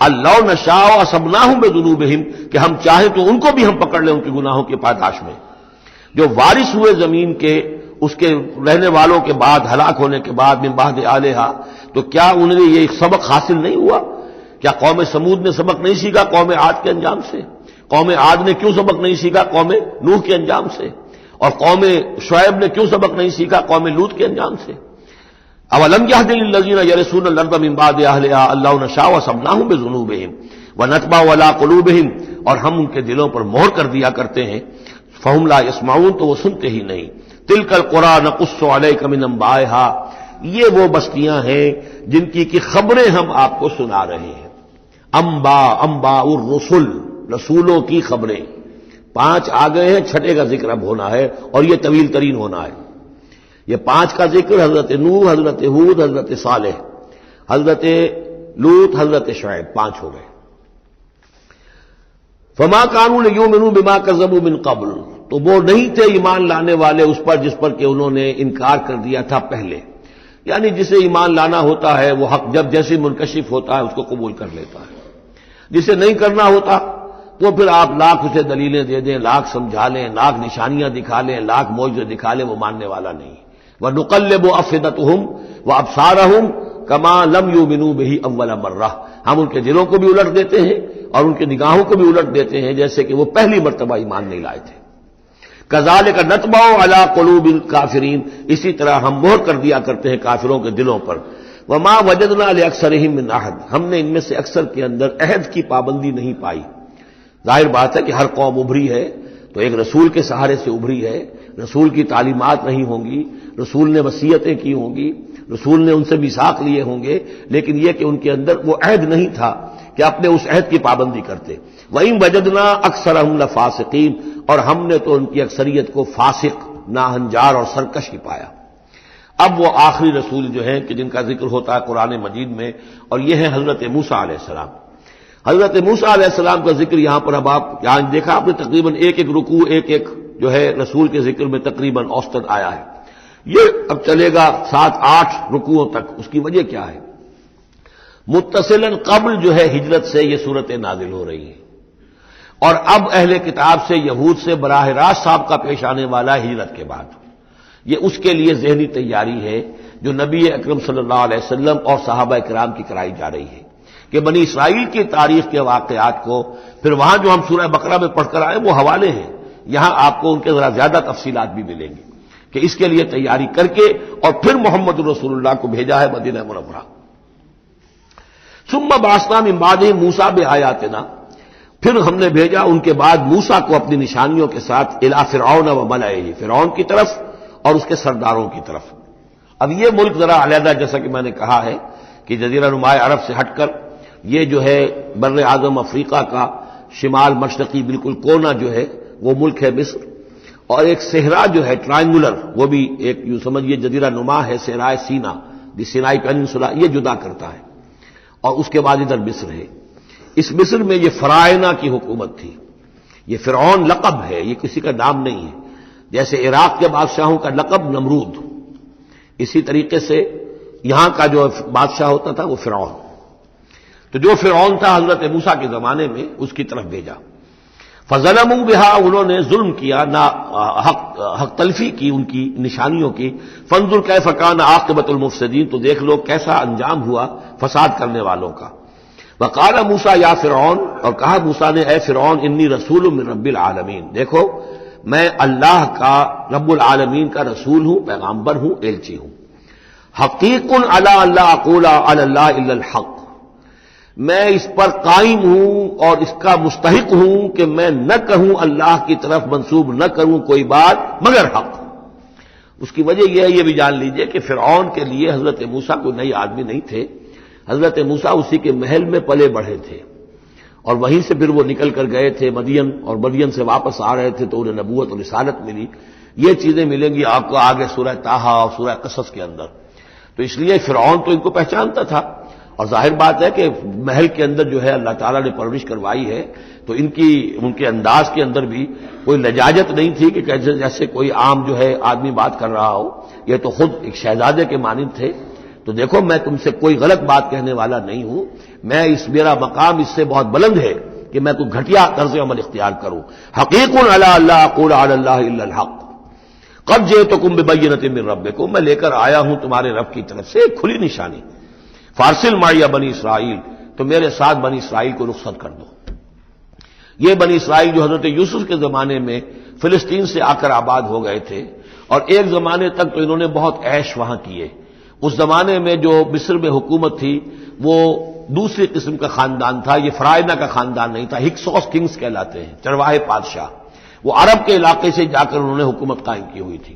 اللہ نشاء اصبناہم بذنوبہم، کہ ہم چاہیں تو ان کو بھی ہم پکڑ لیں ان کے گناہوں کے پاداش میں. جو وارث ہوئے زمین کے، اس کے رہنے والوں کے بعد، ہلاک ہونے کے بعد، من بعد اہلہا، تو کیا انہیں یہ سبق حاصل نہیں ہوا؟ کیا قوم سمود نے سبق نہیں سیکھا قوم عاد کے انجام سے؟ قوم عاد نے کیوں سبق نہیں سیکھا قوم نوح کے انجام سے؟ اور قوم شعیب نے کیوں سبق نہیں سیکھا قوم لوط کے انجام سے؟ اولم یہد للذین یرثون الارض من بعد اہلہا اللہ نشاء اصبناہم بذنوبہم ونطبع علی قلوبہم، اور ہم ان کے دلوں پر مہر کر دیا کرتے ہیں، فہم لا یسمعون، تو وہ سنتے ہی نہیں. تلک القری نقص علیک من انبائہا، یہ وہ بستیاں ہیں جن کی خبریں ہم آپ کو سنا رہے ہیں. انباء الرسل، رسولوں کی خبریں. 5 آ گئے ہیں، 6 کا ذکر اب ہونا ہے اور یہ طویل ترین ہونا ہے. یہ 5 کا ذکر حضرت نوح، حضرت ہود، حضرت صالح، حضرت لوط، حضرت شعیب، 5 ہو گئے. فما كانوا ليؤمنوا بما كذبوا من قبل، تو وہ نہیں تھے ایمان لانے والے اس پر جس پر کہ انہوں نے انکار کر دیا تھا پہلے. یعنی جسے ایمان لانا ہوتا ہے وہ حق جب جیسے منکشف ہوتا ہے اس کو قبول کر لیتا ہے، جسے نہیں کرنا ہوتا وہ پھر آپ لاکھ اسے دلیلیں دے دیں، لاکھ سمجھا لیں، لاکھ نشانیاں دکھا لیں، لاکھ معجزے دکھا لیں، وہ ماننے والا نہیں. وَنُقَلِّبُ أَفْئِدَتَهُمْ وَأَبْصَارَهُمْ كَمَا لَمْ يُؤْمِنُوا بِهِ أَوَّلَ مَرَّةٍ، ہم ان کے دلوں کو بھی الٹ دیتے ہیں اور ان کی نگاہوں کو بھی الٹ دیتے ہیں جیسے کہ وہ پہلی مرتبہ ایمان نہیں لائے تھے۔ كَذَلِكَ نَطْبَعُ عَلَىٰ قُلُوبِ الْكَافِرِينَ، اسی طرح ہم مہر کر دیا کرتے ہیں کافروں کے دلوں پر۔ وَمَا وَجَدْنَا لِأَكْثَرِهِم مِّنْ أَحَدٍ، ہم نے ان میں سے اکثر کے اندر عہد کی پابندی نہیں پائی۔ ظاہر بات ہے کہ ہر قوم ابھری ہے تو ایک رسول کے سہارے سے ابھری ہے، رسول کی تعلیمات نہیں ہوں گی، رسول نے وصیتیں کی ہوں گی، رسول نے ان سے میثاق لیے ہوں گے، لیکن یہ کہ ان کے اندر وہ عہد نہیں تھا کہ اپنے اس عہد کی پابندی کرتے۔ وَإِن وَجَدْنَا أَكْثَرَهُمْ لَفَاسِقِينَ، اور ہم نے تو ان کی اکثریت کو فاسق، ناہنجار اور سرکش ہی پایا۔ اب وہ آخری رسول جو ہیں کہ جن کا ذکر ہوتا ہے قرآن مجید میں، اور یہ ہیں حضرت موسیٰ علیہ السلام۔ حضرت موسیٰ علیہ السلام کا ذکر یہاں پر اب آپ یہاں دیکھا آپ نے تقریباً ایک ایک رکوع ایک ایک جو ہے رسول کے ذکر میں تقریباً اوسطاً آیا ہے۔ یہ اب چلے گا 7-8 رکوعوں تک۔ اس کی وجہ کیا ہے؟ متصلاً قبل جو ہے ہجرت سے یہ صورتیں نازل ہو رہی ہیں، اور اب اہل کتاب سے یہود سے براہ راست سابقہ پیش آنے والا ہجرت کے بعد۔ یہ اس کے لیے ذہنی تیاری ہے جو نبی اکرم صلی اللہ علیہ وسلم اور صحابہ کرام کی کرائی جا رہی ہے کہ بنی اسرائیل کی تاریخ کے واقعات کو پھر وہاں جو ہم سورہ بقرہ میں پڑھ کر آئے وہ حوالے ہیں، یہاں آپ کو ان کے ذرا زیادہ تفصیلات بھی ملیں گی کہ اس کے لیے تیاری کر کے اور پھر محمد رسول اللہ کو بھیجا ہے مدینہ منورہ۔ ثم بعثنا من بعدہ موسیٰ بآیاتنا، پھر ہم نے بھیجا ان کے بعد موسیٰ کو اپنی نشانیوں کے ساتھ الی فرعون وملئہ، فرعون کی طرف اور اس کے سرداروں کی طرف۔ اب یہ ملک ذرا علیحدہ، جیسا کہ میں نے کہا ہے کہ جزیرہ نماء عرب سے ہٹ کر یہ جو ہے بر اعظم افریقہ کا شمال مشرقی بالکل کونا جو ہے وہ ملک ہے مصر، اور ایک صحرا جو ہے ٹرائنگولر، وہ بھی ایک یوں سمجھیے جزیرہ نما ہے، صحرائے سینا، دی سینائی پیننسولا، یہ جدا کرتا ہے، اور اس کے بعد ادھر مصر ہے۔ اس مصر میں یہ فرائنہ کی حکومت تھی۔ یہ فرعون لقب ہے، یہ کسی کا نام نہیں ہے، جیسے عراق کے بادشاہوں کا لقب نمرود، اسی طریقے سے یہاں کا جو بادشاہ ہوتا تھا وہ فرعون۔ تو جو فرعون تھا حضرت موسیٰ کے زمانے میں اس کی طرف بھیجا۔ فظلموا بہا، انہوں نے ظلم کیا، حق تلفی کی ان کی نشانیوں کی۔ فانظر کیف کان عاقبۃ المفسدین، تو دیکھ لو کیسا انجام ہوا فساد کرنے والوں کا۔ وقال موسیٰ یا فرعون، اور کہا موسیٰ نے اے فرعون انی رسول من رب العالمین، دیکھو میں اللہ کا رب العالمین کا رسول ہوں، پیغامبر ہوں، ایلچی ہوں۔ حقیق علی اللہ اقول علی اللہ الا الحق، میں اس پر قائم ہوں اور اس کا مستحق ہوں کہ میں نہ کہوں اللہ کی طرف منسوب نہ کروں کوئی بات مگر حق۔ اس کی وجہ یہ ہے، یہ بھی جان لیجئے کہ فرعون کے لیے حضرت موسیٰ کوئی نئی آدمی نہیں تھے، حضرت موسیٰ اسی کے محل میں پلے بڑھے تھے، اور وہیں سے پھر وہ نکل کر گئے تھے مدین، اور مدین سے واپس آ رہے تھے تو انہیں نبوت اور رسالت ملی۔ یہ چیزیں ملیں گی آپ کو آگے سورہ طٰہٰ اور سورہ قصص کے اندر۔ تو اس لیے فرعون تو ان کو پہچانتا تھا، اور ظاہر بات ہے کہ محل کے اندر جو ہے اللہ تعالیٰ نے پرورش کروائی ہے تو ان کے انداز کے اندر بھی کوئی لجاجت نہیں تھی کہ جیسے کوئی عام جو ہے آدمی بات کر رہا ہو، یہ تو خود ایک شہزادے کے مانند تھے۔ تو دیکھو میں تم سے کوئی غلط بات کہنے والا نہیں ہوں، میرا مقام اس سے بہت بلند ہے کہ میں کوئی گھٹیا طرز عمل اختیار کروں۔ حقیق علی اللہ اقول علی اللہ الا الحق قد جئتکم ببینۃ من ربکم، میں لے کر آیا ہوں تمہارے رب کی طرف سے ایک کھلی نشانی۔ فارسل معی بنی اسرائیل، تو میرے ساتھ بنی اسرائیل کو رخصت کر دو۔ یہ بنی اسرائیل جو حضرت یوسف کے زمانے میں فلسطین سے آ کر آباد ہو گئے تھے، اور ایک زمانے تک تو انہوں نے بہت عیش وہاں کیے۔ اس زمانے میں جو مصر میں حکومت تھی وہ دوسری قسم کا خاندان تھا، یہ فرائنہ کا خاندان نہیں تھا، ہکسوس کنگز کہلاتے ہیں، چرواہے بادشاہ۔ وہ عرب کے علاقے سے جا کر انہوں نے حکومت قائم کی ہوئی تھی۔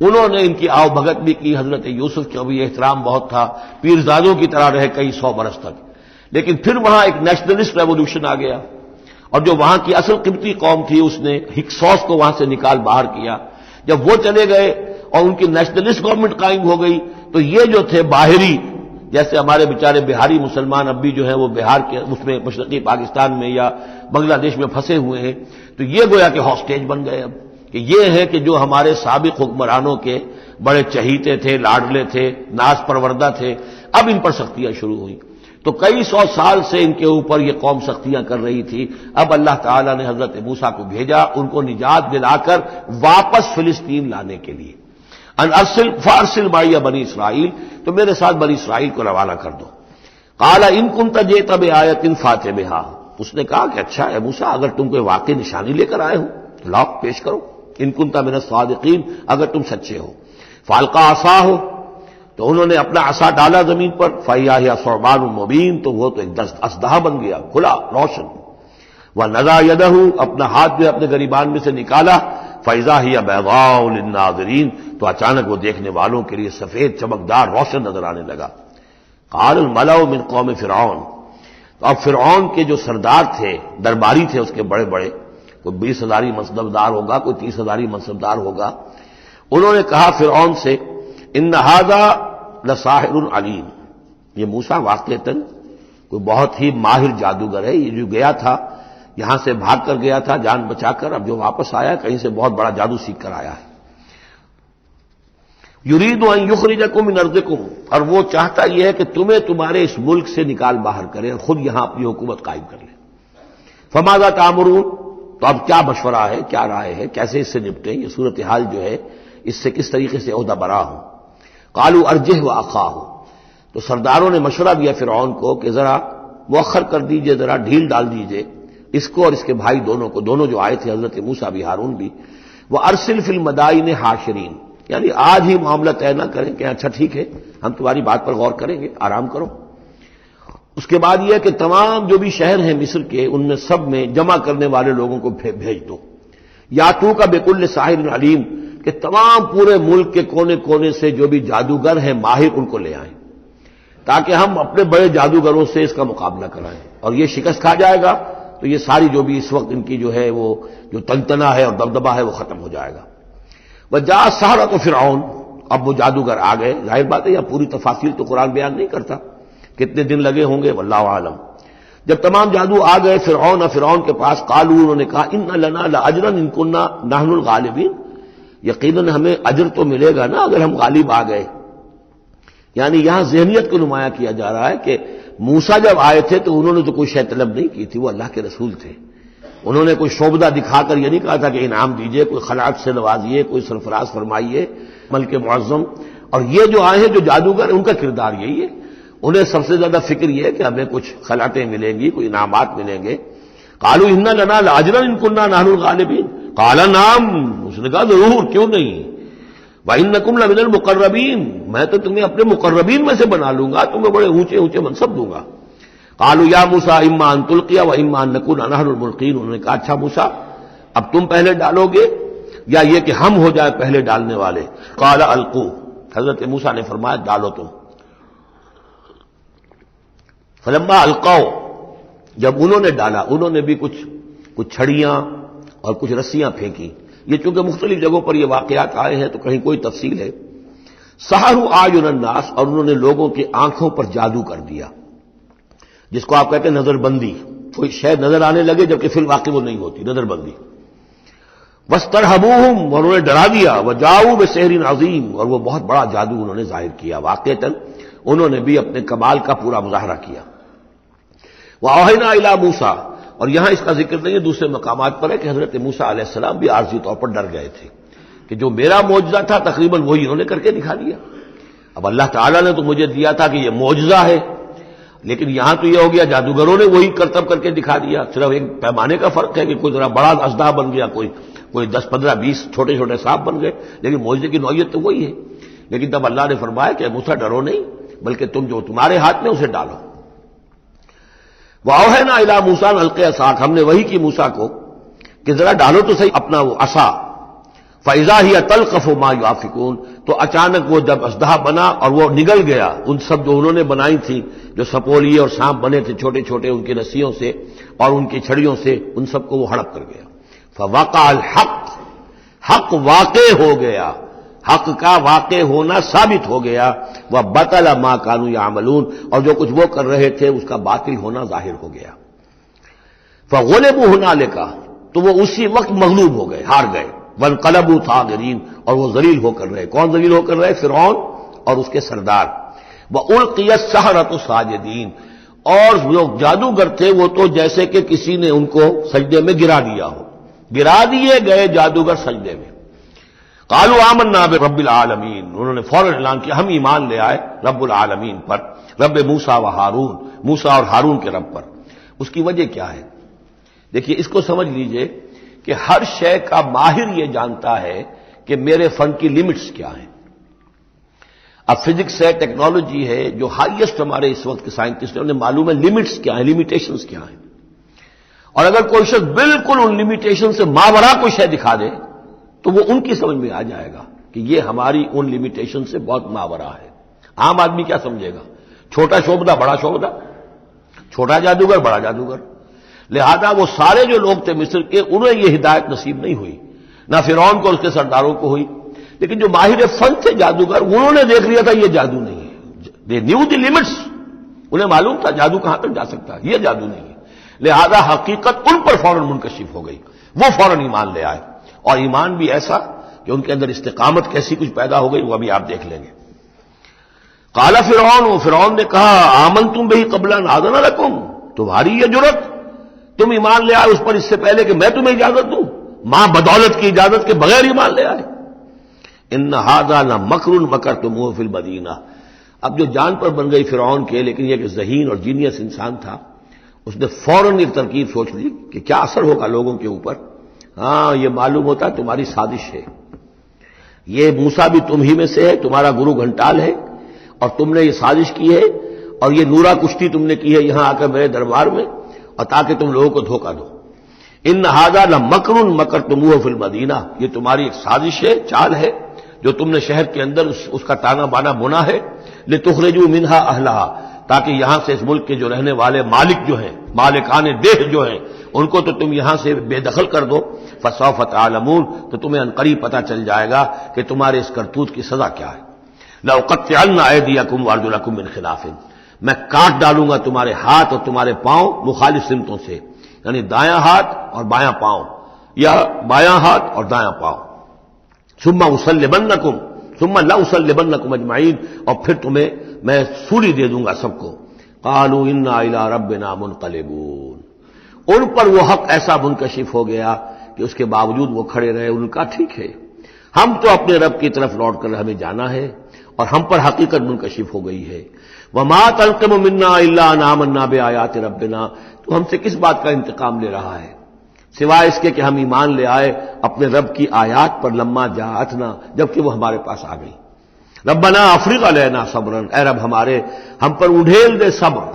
انہوں نے ان کی آؤ بھگت بھی کی، حضرت یوسف کا بھی احترام بہت تھا، پیرزادوں کی طرح رہے کئی 100 برس تک۔ لیکن پھر وہاں ایک نیشنلسٹ ریولوشن آ گیا، اور جو وہاں کی اصل قبطی قوم تھی اس نے ہکسوس کو وہاں سے نکال باہر کیا۔ جب وہ چلے گئے اور ان کی نیشنلسٹ گورنمنٹ قائم ہو گئی تو یہ جو تھے باہری، جیسے ہمارے بیچارے بہاری مسلمان اب بھی جو ہیں وہ بہار کے اس میں مشرقی پاکستان میں یا بنگلہ دیش میں پھنسے ہوئے ہیں، تو یہ گویا کہ ہاسٹیج بن گئے اب، کہ یہ ہے کہ جو ہمارے سابق حکمرانوں کے بڑے چہیتے تھے، لاڈلے تھے، ناز پروردہ تھے، اب ان پر سختیاں شروع ہوئیں۔ تو کئی 100 سال سے ان کے اوپر یہ قوم سختیاں کر رہی تھی۔ اب اللہ تعالیٰ نے حضرت موسیٰ کو بھیجا ان کو نجات دلا کر واپس فلسطین لانے کے لیے۔ ان ارسل فارسل معی بنی اسرائیل، تو میرے ساتھ بنی اسرائیل کو روانہ کر دو۔ قال ان کنت جئت بآیۃ فأت بہا، اس نے کہا کہ اچھا ہے موسیٰ، اگر تم کوئی واقعی نشانی لے کر آئے ہو تو لاؤ پیش کرو، ان کنت من الصادقین، اگر تم سچے ہو۔ فالقى عصاہ، تو انہوں نے اپنا عصا ڈالا زمین پر، فإذا ہی ثعبان مبین، تو وہ تو ایک اژدہا بن گیا، کھلا روشن۔ ونزع یدہ، اپنا ہاتھ جو اپنے گریبان میں سے نکالا، فإذا ہی بیضاء للناظرین، تو اچانک وہ دیکھنے والوں کے لیے سفید چمکدار روشن نظر آنے لگا۔ قال الملأ من قوم فرعون، تو اب فرعون کے جو سردار تھے، درباری تھے اس کے بڑے بڑے، کوئی 20,000 منصبدار ہوگا، کوئی 30,000 منصبدار ہوگا، انہوں نے کہا فرعون سے ان ھذا لساحر علیم، یہ موسیٰ واقعتاً کوئی بہت ہی ماہر جادوگر ہے، یہ جو گیا تھا یہاں سے بھاگ کر گیا تھا جان بچا کر، اب جو واپس آیا کہیں سے بہت بڑا جادو سیکھ کر آیا ہے۔ یرید ان یخرجکم من ارضکم، اور وہ چاہتا یہ ہے کہ تمہیں تمہارے اس ملک سے نکال باہر کرے اور خود یہاں اپنی حکومت قائم کر لے۔ فماذا تأمرون، تو اب کیا مشورہ ہے، کیا رائے ہے، کیسے اس سے نپٹیں، یہ صورتحال جو ہے اس سے کس طریقے سے عہدہ برا ہوں۔ قالوا ارجہ واخاہ، تو سرداروں نے مشورہ دیا فرعون کو کہ ذرا مؤخر کر دیجئے، ذرا ڈھیل ڈال دیجئے اس کو اور اس کے بھائی دونوں کو، دونوں جو آئے تھے حضرت موسیٰ بھی ہارون بھی۔ وارسل فی المدائن حاشرین، یعنی آج ہی معاملہ طے نہ کریں کہ اچھا ٹھیک ہے ہم تمہاری بات پر غور کریں گے، آرام کرو۔ اس کے بعد یہ کہ تمام جو بھی شہر ہیں مصر کے، ان میں سب میں جمع کرنے والے لوگوں کو بھیج دو، یاتوک بکل ساحر علیم، کہ تمام پورے ملک کے کونے کونے سے جو بھی جادوگر ہیں ماہر ان کو لے آئیں، تاکہ ہم اپنے بڑے جادوگروں سے اس کا مقابلہ کرائیں، اور یہ شکست کھا جائے گا تو یہ ساری جو بھی اس وقت ان کی جو ہے وہ جو تنتنا ہے اور دبدبہ ہے وہ ختم ہو جائے گا۔ وجاء السحرۃ فرعون، اب وہ جادوگر آ گئے، ظاہر بات ہے یہ پوری تفاصیل تو قرآن بیان نہیں کرتا، کتنے دن لگے ہوں گے واللہ عالم۔ جب تمام جادو آ گئے فرعون کے پاس، قالوا، انہوں نے کہا ان لنا لاجرا ان كنا نحن الغالبین، یقیناً ہمیں اجر تو ملے گا نا اگر ہم غالب آ گئے۔ یعنی یہاں ذہنیت کو نمایاں کیا جا رہا ہے کہ موسیٰ جب آئے تھے تو انہوں نے تو کوئی شے طلب نہیں کی تھی، وہ اللہ کے رسول تھے، انہوں نے کوئی شعبدہ دکھا کر یہ نہیں کہا تھا کہ انعام دیجئے، کوئی خلاعت سے نوازیے، کوئی سرفراز فرمائیے، ملک معظم۔ اور یہ جو آئے ہیں جو جادوگر ان کا کردار یہی ہے، انہیں سب سے زیادہ فکر یہ ہے کہ ہمیں کچھ خلعتیں ملیں گی، کوئی انعامات ملیں گے۔ قالوا ان لنا لاجرا ان كنا نحن الغالبین، قال نعم، اس نے کہا ضرور، کیوں نہیں، وانکم لمن المقربین، میں تو تمہیں اپنے مقربین میں سے بنا لوں گا، تمہیں بڑے اونچے اونچے منصب دوں گا۔ قالوا یا موسیٰ اما ان تلقی واما ان نکون نحن الملقین، انہوں نے کہا اچھا موسیٰ اب تم پہلے ڈالو گے یا یہ کہ ہم ہو جائے پہلے ڈالنے والے۔ قال القوا، حضرت موسیٰ نے فرمایا ڈالو تم۔ فلما القوا، جب انہوں نے ڈالا، انہوں نے بھی کچھ چھڑیاں اور کچھ رسیاں پھینکی، یہ چونکہ مختلف جگہوں پر یہ واقعات آئے ہیں تو کہیں کوئی تفصیل ہے۔ سحروا اعین الناس، اور انہوں نے لوگوں کی آنکھوں پر جادو کر دیا، جس کو آپ کہتے ہیں نظر بندی، کوئی شے نظر آنے لگے جبکہ فی الواقع وہ نہیں ہوتی، نظر بندی۔ واسترهبوهم، اور انہوں نے ڈرا دیا، وجاؤوا بسحر عظیم، اور وہ بہت بڑا جادو انہوں نے ظاہر کیا، واقعتاً انہوں نے بھی اپنے کمال کا پورا مظاہرہ کیا۔ واوحینا الی موسیٰ، اور یہاں اس کا ذکر نہیں ہے، دوسرے مقامات پر ہے کہ حضرت موسیٰ علیہ السلام بھی عارضی طور پر ڈر گئے تھے کہ جو میرا معجزہ تھا تقریباً وہی انہوں نے کر کے دکھا دیا۔ اب اللہ تعالیٰ نے تو مجھے دیا تھا کہ یہ معجزہ ہے، لیکن یہاں تو یہ ہو گیا جادوگروں نے وہی کرتب کر کے دکھا دیا، صرف ایک پیمانے کا فرق ہے کہ کوئی ذرا بڑا اژدہا بن گیا، کوئی 10 15 20 چھوٹے چھوٹے سانپ بن گئے، لیکن معجزے کی نوعیت تو وہی ہے۔ لیکن تب اللہ نے فرمایا کہ موسیٰ ڈرو نہیں، بلکہ تم جو تمہارے ہاتھ میں اسے ڈالو۔ وَأَوْحَيْنَا إِلَىٰ مُوسَىٰ أَنْ أَلْقِ عَصَاكَ، ہم نے وہی کی موسیٰ کو کہ ذرا ڈالو تو صحیح اپنا وہ عصا۔ فَإِذَا هِيَ تَلْقَفُ مَا يَأْفِكُونَ، تو اچانک وہ جب اژدہا بنا اور وہ نگل گیا ان سب جو انہوں نے بنائی تھی، جو سپولیے اور سانپ بنے تھے چھوٹے چھوٹے ان کی رسیوں سے اور ان کی چھڑیوں سے، ان سب کو وہ ہڑپ کر گیا۔ فَوَقَعَ الْحَقُّ، حق واقع ہو گیا، حق کا واقع ہونا ثابت ہو گیا۔ وَبَطَلَ مَا كَانُوا يَعْمَلُونَ، اور جو کچھ وہ کر رہے تھے اس کا باطل ہونا ظاہر ہو گیا۔ فَغُلِبُوا هُنَالِكَ، تو وہ اسی وقت مغلوب ہو گئے، ہار گئے۔ وَانقَلَبُوا صَاغِرِينَ، اور وہ ذلیل ہو کر رہے۔ کون ذلیل ہو کر رہے؟ فرعون اور اس کے سردار۔ وَأُلْقِيَ السَّحَرَةُ سَاجِدِينَ، اور جو جادوگر تھے وہ تو جیسے کہ کسی نے ان کو سجدے میں گرا دیا ہو، گرا دیے گئے جادوگر سجدے میں۔ قالوا آمنا برب العالمین، انہوں نے فوراً اعلان کیا ہم ایمان لے آئے رب العالمین پر، رب موسیٰ و ہارون، موسیٰ اور ہارون کے رب پر۔ اس کی وجہ کیا ہے؟ دیکھیے اس کو سمجھ لیجئے کہ ہر شے کا ماہر یہ جانتا ہے کہ میرے فن کی لمٹس کیا ہیں۔ اب فزکس ہے، ٹیکنالوجی ہے، جو ہائیسٹ ہمارے اس وقت کے سائنٹسٹ ہیں انہیں معلوم ہے لمٹس کیا ہیں، لمیٹیشنز کیا ہیں، اور اگر کوئی شخص بالکل ان لمیٹیشن سے ماورا کوئی شے دکھا دے تو وہ ان کی سمجھ میں آ جائے گا کہ یہ ہماری ان لمیٹیشن سے بہت ماورا ہے۔ عام آدمی کیا سمجھے گا؟ چھوٹا شعبدہ بڑا شعبدہ، چھوٹا جادوگر بڑا جادوگر۔ لہذا وہ سارے جو لوگ تھے مصر کے انہیں یہ ہدایت نصیب نہیں ہوئی، نہ فرعون کو اور اس کے سرداروں کو ہوئی، لیکن جو ماہر فن تھے جادوگر انہوں نے دیکھ لیا تھا یہ جادو نہیں ہے، دے نیو دی لمٹس، انہیں معلوم تھا جادو کہاں تک جا سکتا ہے، یہ جادو نہیں ہے۔ لہذا حقیقت ان پر فوراً منکشف ہو گئی، وہ فوراً ایمان لے آئے، اور ایمان بھی ایسا کہ ان کے اندر استقامت کیسی کچھ پیدا ہو گئی وہ ابھی آپ دیکھ لیں گے۔ قال فرعون نے کہا آمنتم بہ قبل ان آذن لکم، تمہاری یہ جرت، تم ایمان لے آئے اس پر اس سے پہلے کہ میں تمہیں اجازت دوں، ماں بدولت کی اجازت کے بغیر ایمان لے آئے۔ ان ھذا لمکر مکرتموہ فی المدینہ، اب جو جان پر بن گئی فرعون کے، لیکن یہ کہ ذہین اور جینیس انسان تھا، اس نے فوراً ایک ترکیب سوچ لی کہ کیا اثر ہوگا لوگوں کے اوپر۔ ہاں یہ معلوم ہوتا ہے تمہاری سازش ہے، یہ موسیٰ بھی تم ہی میں سے ہے، تمہارا گرو گھنٹال ہے، اور تم نے یہ سازش کی ہے، اور یہ نورا کشتی تم نے کی ہے یہاں آ کر میرے دربار میں، اور تاکہ تم لوگوں کو دھوکہ دو۔ ان ھذا لمکر مکرتموہ فی المدینہ، یہ تمہاری ایک سازش ہے، چال ہے جو تم نے شہر کے اندر اس کا تانا بانا بنا ہے، لتخرجوا منہا اہلہا، تاکہ یہاں سے اس ملک کے جو رہنے والے مالک جو ہیں، مالکان دیہ جو ہیں، ان کو تو تم یہاں سے بے دخل کر دو۔ فسوف تعلمون، تو تمہیں عنقریب پتہ چل جائے گا کہ تمہارے اس کرتوت کی سزا کیا ہے۔ لأقطعن ایدیکم وارجلکم من خلاف، میں کاٹ ڈالوں گا تمہارے ہاتھ اور تمہارے پاؤں مخالف سمتوں سے، یعنی دایاں ہاتھ اور بایاں پاؤں، یا بایاں ہاتھ اور دایاں پاؤں۔ ثم اصلبنکم، ثم لأصلبنکم اجمعین، اور پھر تمہیں میں سولی دے دوں گا سب کو۔ قالوا انا الی ربنا منقلبون، ان پر وہ حق ایسا منکشف ہو گیا کہ اس کے باوجود وہ کھڑے رہے، ان کا ٹھیک ہے، ہم تو اپنے رب کی طرف لوٹ کر ہمیں جانا ہے، اور ہم پر حقیقت منکشف ہو گئی ہے۔ وما تنقم منا الا ان آمنا بآیات ربنا، تو ہم سے کس بات کا انتقام لے رہا ہے سوائے اس کے کہ ہم ایمان لے آئے اپنے رب کی آیات پر، لما جاءتنا، جبکہ وہ ہمارے پاس آ گئی۔ ربنا افرغ علینا صبرا، اے رب ہمارے ہم پر اڈھیل دے صبر،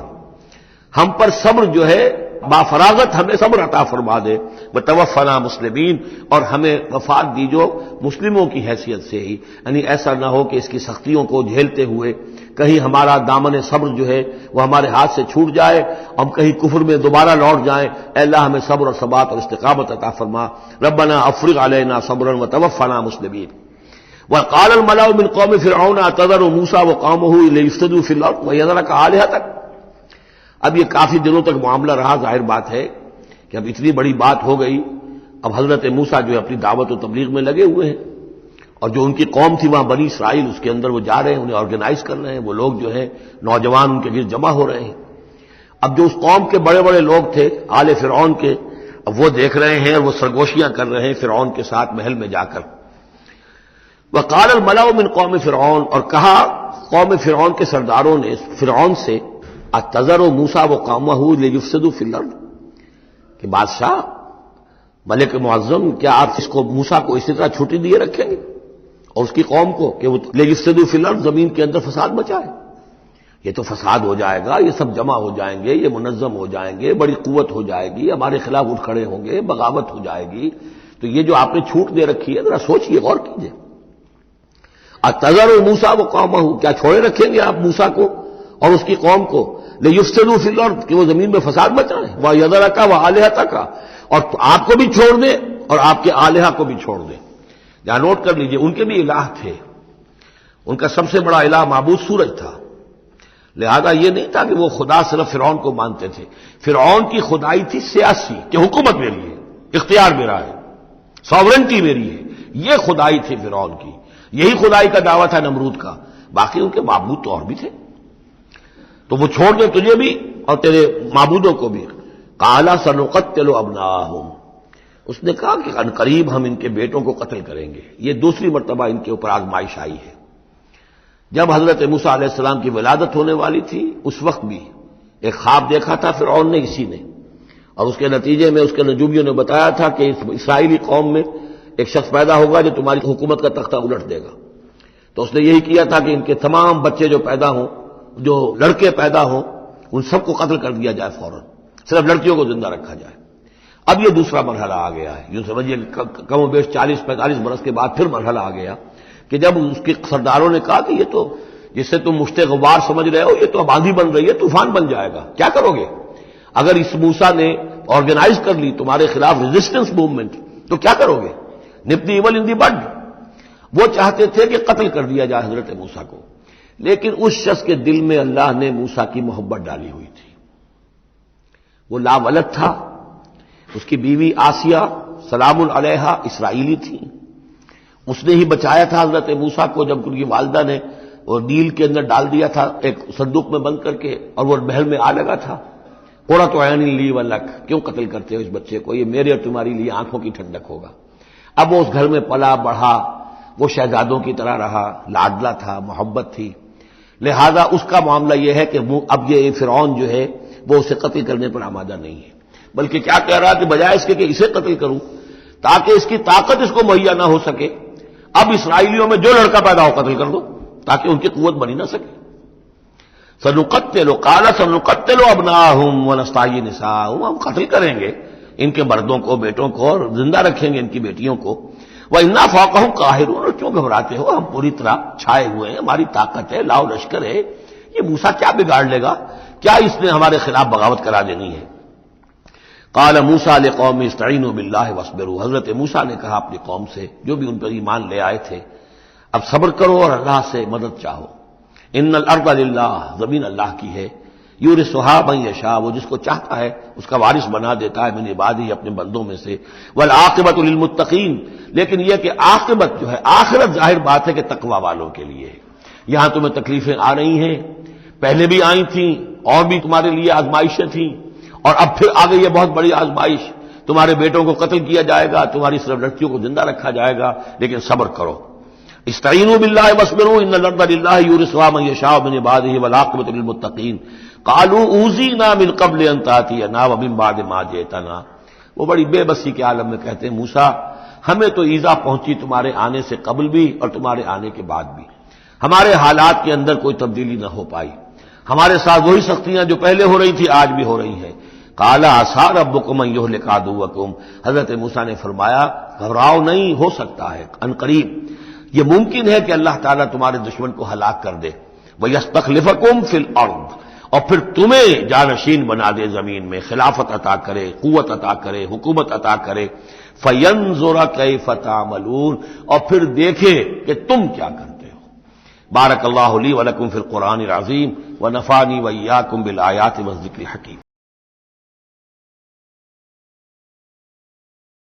ہم پر صبر جو ہے با فراغت ہمیں صبر عطا فرما دے، وتوفنا مسلمین، اور ہمیں وفات دیجو مسلموں کی حیثیت سے ہی، یعنی ایسا نہ ہو کہ اس کی سختیوں کو جھیلتے ہوئے کہیں ہمارا دامن صبر جو ہے وہ ہمارے ہاتھ سے چھوٹ جائے، ہم کہیں کفر میں دوبارہ لوٹ جائیں۔ اے اللہ ہمیں صبر اور ثبات اور استقامت عطا فرما۔ ربنا افرغ علینا صبرا وتوفنا مسلمین۔ وقال الملأ من قوم فرعون اتذر موسى وقومه ليفسدوا في الارض ويذرك آلهتك، اب یہ کافی دنوں تک معاملہ رہا، ظاہر بات ہے کہ اب اتنی بڑی بات ہو گئی، اب حضرت موسیٰ جو ہے اپنی دعوت و تبلیغ میں لگے ہوئے ہیں، اور جو ان کی قوم تھی وہاں بنی اسرائیل، اس کے اندر وہ جا رہے ہیں، انہیں آرگنائز کر رہے ہیں، وہ لوگ جو ہیں نوجوان ان کے گرد جمع ہو رہے ہیں۔ اب جو اس قوم کے بڑے بڑے لوگ تھے آل فرعون کے، اب وہ دیکھ رہے ہیں اور وہ سرگوشیاں کر رہے ہیں فرعون کے ساتھ محل میں جا کر۔ وقال الملأ من قوم فرعون، اور کہا قوم فرعون کے سرداروں نے فرعون سے، اتذر موسیٰ وقومہ لیفسدوا فی الارض، کہ بادشاہ ملک معظم کیا آپ اس کو موسیٰ کو اسی طرح چھٹی دیے رکھیں گے اور اس کی قوم کو کہ وہ لیفسدوا فی الارض، زمین کے اندر فساد مچائے؟ یہ تو فساد ہو جائے گا، یہ سب جمع ہو جائیں گے، یہ منظم ہو جائیں گے، بڑی قوت ہو جائے گی، ہمارے خلاف اٹھ کھڑے ہوں گے، بغاوت ہو جائے گی، تو یہ جو آپ نے چھوٹ دے رکھی ہے ذرا سوچئے، غور کیجئے۔ اتذر موسیٰ وقومہ، کیا چھوڑے رکھیں گے آپ موسیٰ کو اور اس کی قوم کو، لیفسدوا فی الارض، کہ وہ زمین میں فساد مچائیں، وَیَذَرَکَ وَآلِہَتَکَ، اور آپ کو بھی چھوڑ دیں اور آپ کے آلہہ کو بھی چھوڑ دیں۔ یہاں نوٹ کر لیجئے ان کے بھی الہ تھے، ان کا سب سے بڑا الہ معبود سورج تھا، لہذا یہ نہیں تھا کہ وہ خدا صرف فرعون کو مانتے تھے، فرعون کی خدائی تھی سیاسی، کہ حکومت میری ہے، اختیار میرا ہے، ساورنٹی میری ہے، یہ خدائی تھی فرعون کی، یہی خدائی کا دعویٰ تھا نمرود کا، باقی ان کے معبود تو اور بھی تھے، تو وہ چھوڑ دیں تجھے بھی اور تیرے معبودوں کو بھی۔ قال سنقتل ابناءہم، اس نے کہا کہ عنقریب ہم ان کے بیٹوں کو قتل کریں گے. یہ دوسری مرتبہ ان کے اوپر آزمائش آئی ہے. جب حضرت موسیٰ علیہ السلام کی ولادت ہونے والی تھی اس وقت بھی ایک خواب دیکھا تھا فرعون نے اسی نے، اور اس کے نتیجے میں اس کے نجومیوں نے بتایا تھا کہ اسرائیلی قوم میں ایک شخص پیدا ہوگا جو تمہاری حکومت کا تختہ الٹ دے گا. تو اس نے یہی کیا تھا کہ ان کے تمام بچے جو پیدا ہوں، جو لڑکے پیدا ہوں، ان سب کو قتل کر دیا جائے فوراً، صرف لڑکیوں کو زندہ رکھا جائے. اب یہ دوسرا مرحلہ آ گیا ہے، یوں سمجھیے کم و بیش 40-45 برس کے بعد پھر مرحلہ آ گیا کہ جب اس کے سرداروں نے کہا کہ یہ تو جسے تم مشت غبار سمجھ رہے ہو یہ تو اب آندھی بن رہی ہے، طوفان بن جائے گا، کیا کرو گے؟ اگر اس موسیٰ نے آرگنائز کر لی تمہارے خلاف ریزسٹنس موومنٹ تو کیا کرو گے؟ نپ دی ایول ان دی بڈ. وہ چاہتے تھے کہ قتل کر دیا جائے حضرت موسیٰ کو، لیکن اس شخص کے دل میں اللہ نے موسیٰ کی محبت ڈالی ہوئی تھی. وہ لا ولد تھا. اس کی بیوی آسیہ سلام علیہا اسرائیلی تھی. اس نے ہی بچایا تھا حضرت موسیٰ کو جب ان کی والدہ نے اور نیل کے اندر ڈال دیا تھا ایک صندوق میں بند کر کے، اور وہ محل میں آ لگا تھا. قرۃ عین لی ولک، کیوں قتل کرتے ہو اس بچے کو؟ یہ میرے اور تمہاری لیے آنکھوں کی ٹھنڈک ہوگا. اب وہ اس گھر میں پلا بڑھا، وہ شہزادوں کی طرح رہا، لاڈلا تھا، محبت تھی. لہذا اس کا معاملہ یہ ہے کہ اب یہ فرعون جو ہے وہ اسے قتل کرنے پر آمادہ نہیں ہے، بلکہ کیا کہہ رہا کہ بجائے اس کے کہ اسے قتل کروں تاکہ اس کی طاقت اس کو مہیا نہ ہو سکے، اب اسرائیلیوں میں جو لڑکا پیدا ہو قتل کر دو تاکہ ان کی قوت بنی نہ سکے. سنقتل قال سنقتل ابناءهم ونستحيي نساءهم، ہم قتل کریں گے ان کے مردوں کو، بیٹوں کو، اور زندہ رکھیں گے ان کی بیٹیوں کو. وَإِنَّا فَوْقَهُمْ قَاهِرُونَ، اور کیوں گھبراتے ہو؟ ہم پوری طرح چھائے ہوئے ہیں، ہماری طاقت ہے، لاؤ لشکر ہے. یہ موسیٰ کیا بگاڑ لے گا؟ کیا اس نے ہمارے خلاف بغاوت کرا دینی ہے؟ قال موسیٰ لقومہ استعینوا باللہ واصبروا، حضرت موسیٰ نے کہا اپنی قوم سے جو بھی ان پر ایمان لے آئے تھے، اب صبر کرو اور اللہ سے مدد چاہو. ان الارض للہ، زمین اللہ کی ہے. یورثھا من یشاء، وہ جس کو چاہتا ہے اس کا وارث بنا دیتا ہے، من عبادہ، اپنے بندوں میں سے. والعاقبۃ للمتقین، لیکن یہ کہ عاقبت جو ہے، آخرت ظاہر بات ہے کہ تقوی والوں کے لیے ہے. یہاں تمہیں تکلیفیں آ رہی ہیں، پہلے بھی آئی تھیں اور بھی تمہارے لیے آزمائشیں تھیں، اور اب پھر آ گئی یہ بہت بڑی آزمائش. تمہارے بیٹوں کو قتل کیا جائے گا، تمہاری صرف لڑکیوں کو زندہ رکھا جائے گا، لیکن صبر کرو. استعینوا باللہ واصبروا ان الارض للہ یورثھا من یشاء من عبادہ والعاقبۃ للمتقین. قالوا اوذینا من قبل ان تاتینا ومن بعد ما جئتنا، وہ بڑی بے بسی کے عالم میں کہتے ہیں موسیٰ ہمیں تو ایذا پہنچی تمہارے آنے سے قبل بھی اور تمہارے آنے کے بعد بھی، ہمارے حالات کے اندر کوئی تبدیلی نہ ہو پائی، ہمارے ساتھ وہی سختیاں جو پہلے ہو رہی تھی آج بھی ہو رہی ہیں. قال عسى ربكم ان يهلك عدوكم، حضرت موسیٰ نے فرمایا گھبراؤ نہیں، ہو سکتا ہے عنقریب یہ ممکن ہے کہ اللہ تعالیٰ تمہارے دشمن کو ہلاک کر دے. وَيَسْتَخْلِفَكُمْ فِي الْأَرْضِ، اور پھر تمہیں جانشین بنا دے زمین میں، خلافت عطا کرے، قوت عطا کرے، حکومت عطا کرے. فَيَنْظُرَ كَيْفَ تَعْمَلُونَ، اور پھر دیکھے کہ تم کیا کرتے ہو. بارک اللہ لی ولکم فی القرآن العظیم ونفعنی وإیاکم بالآیات والذکر الحکیم.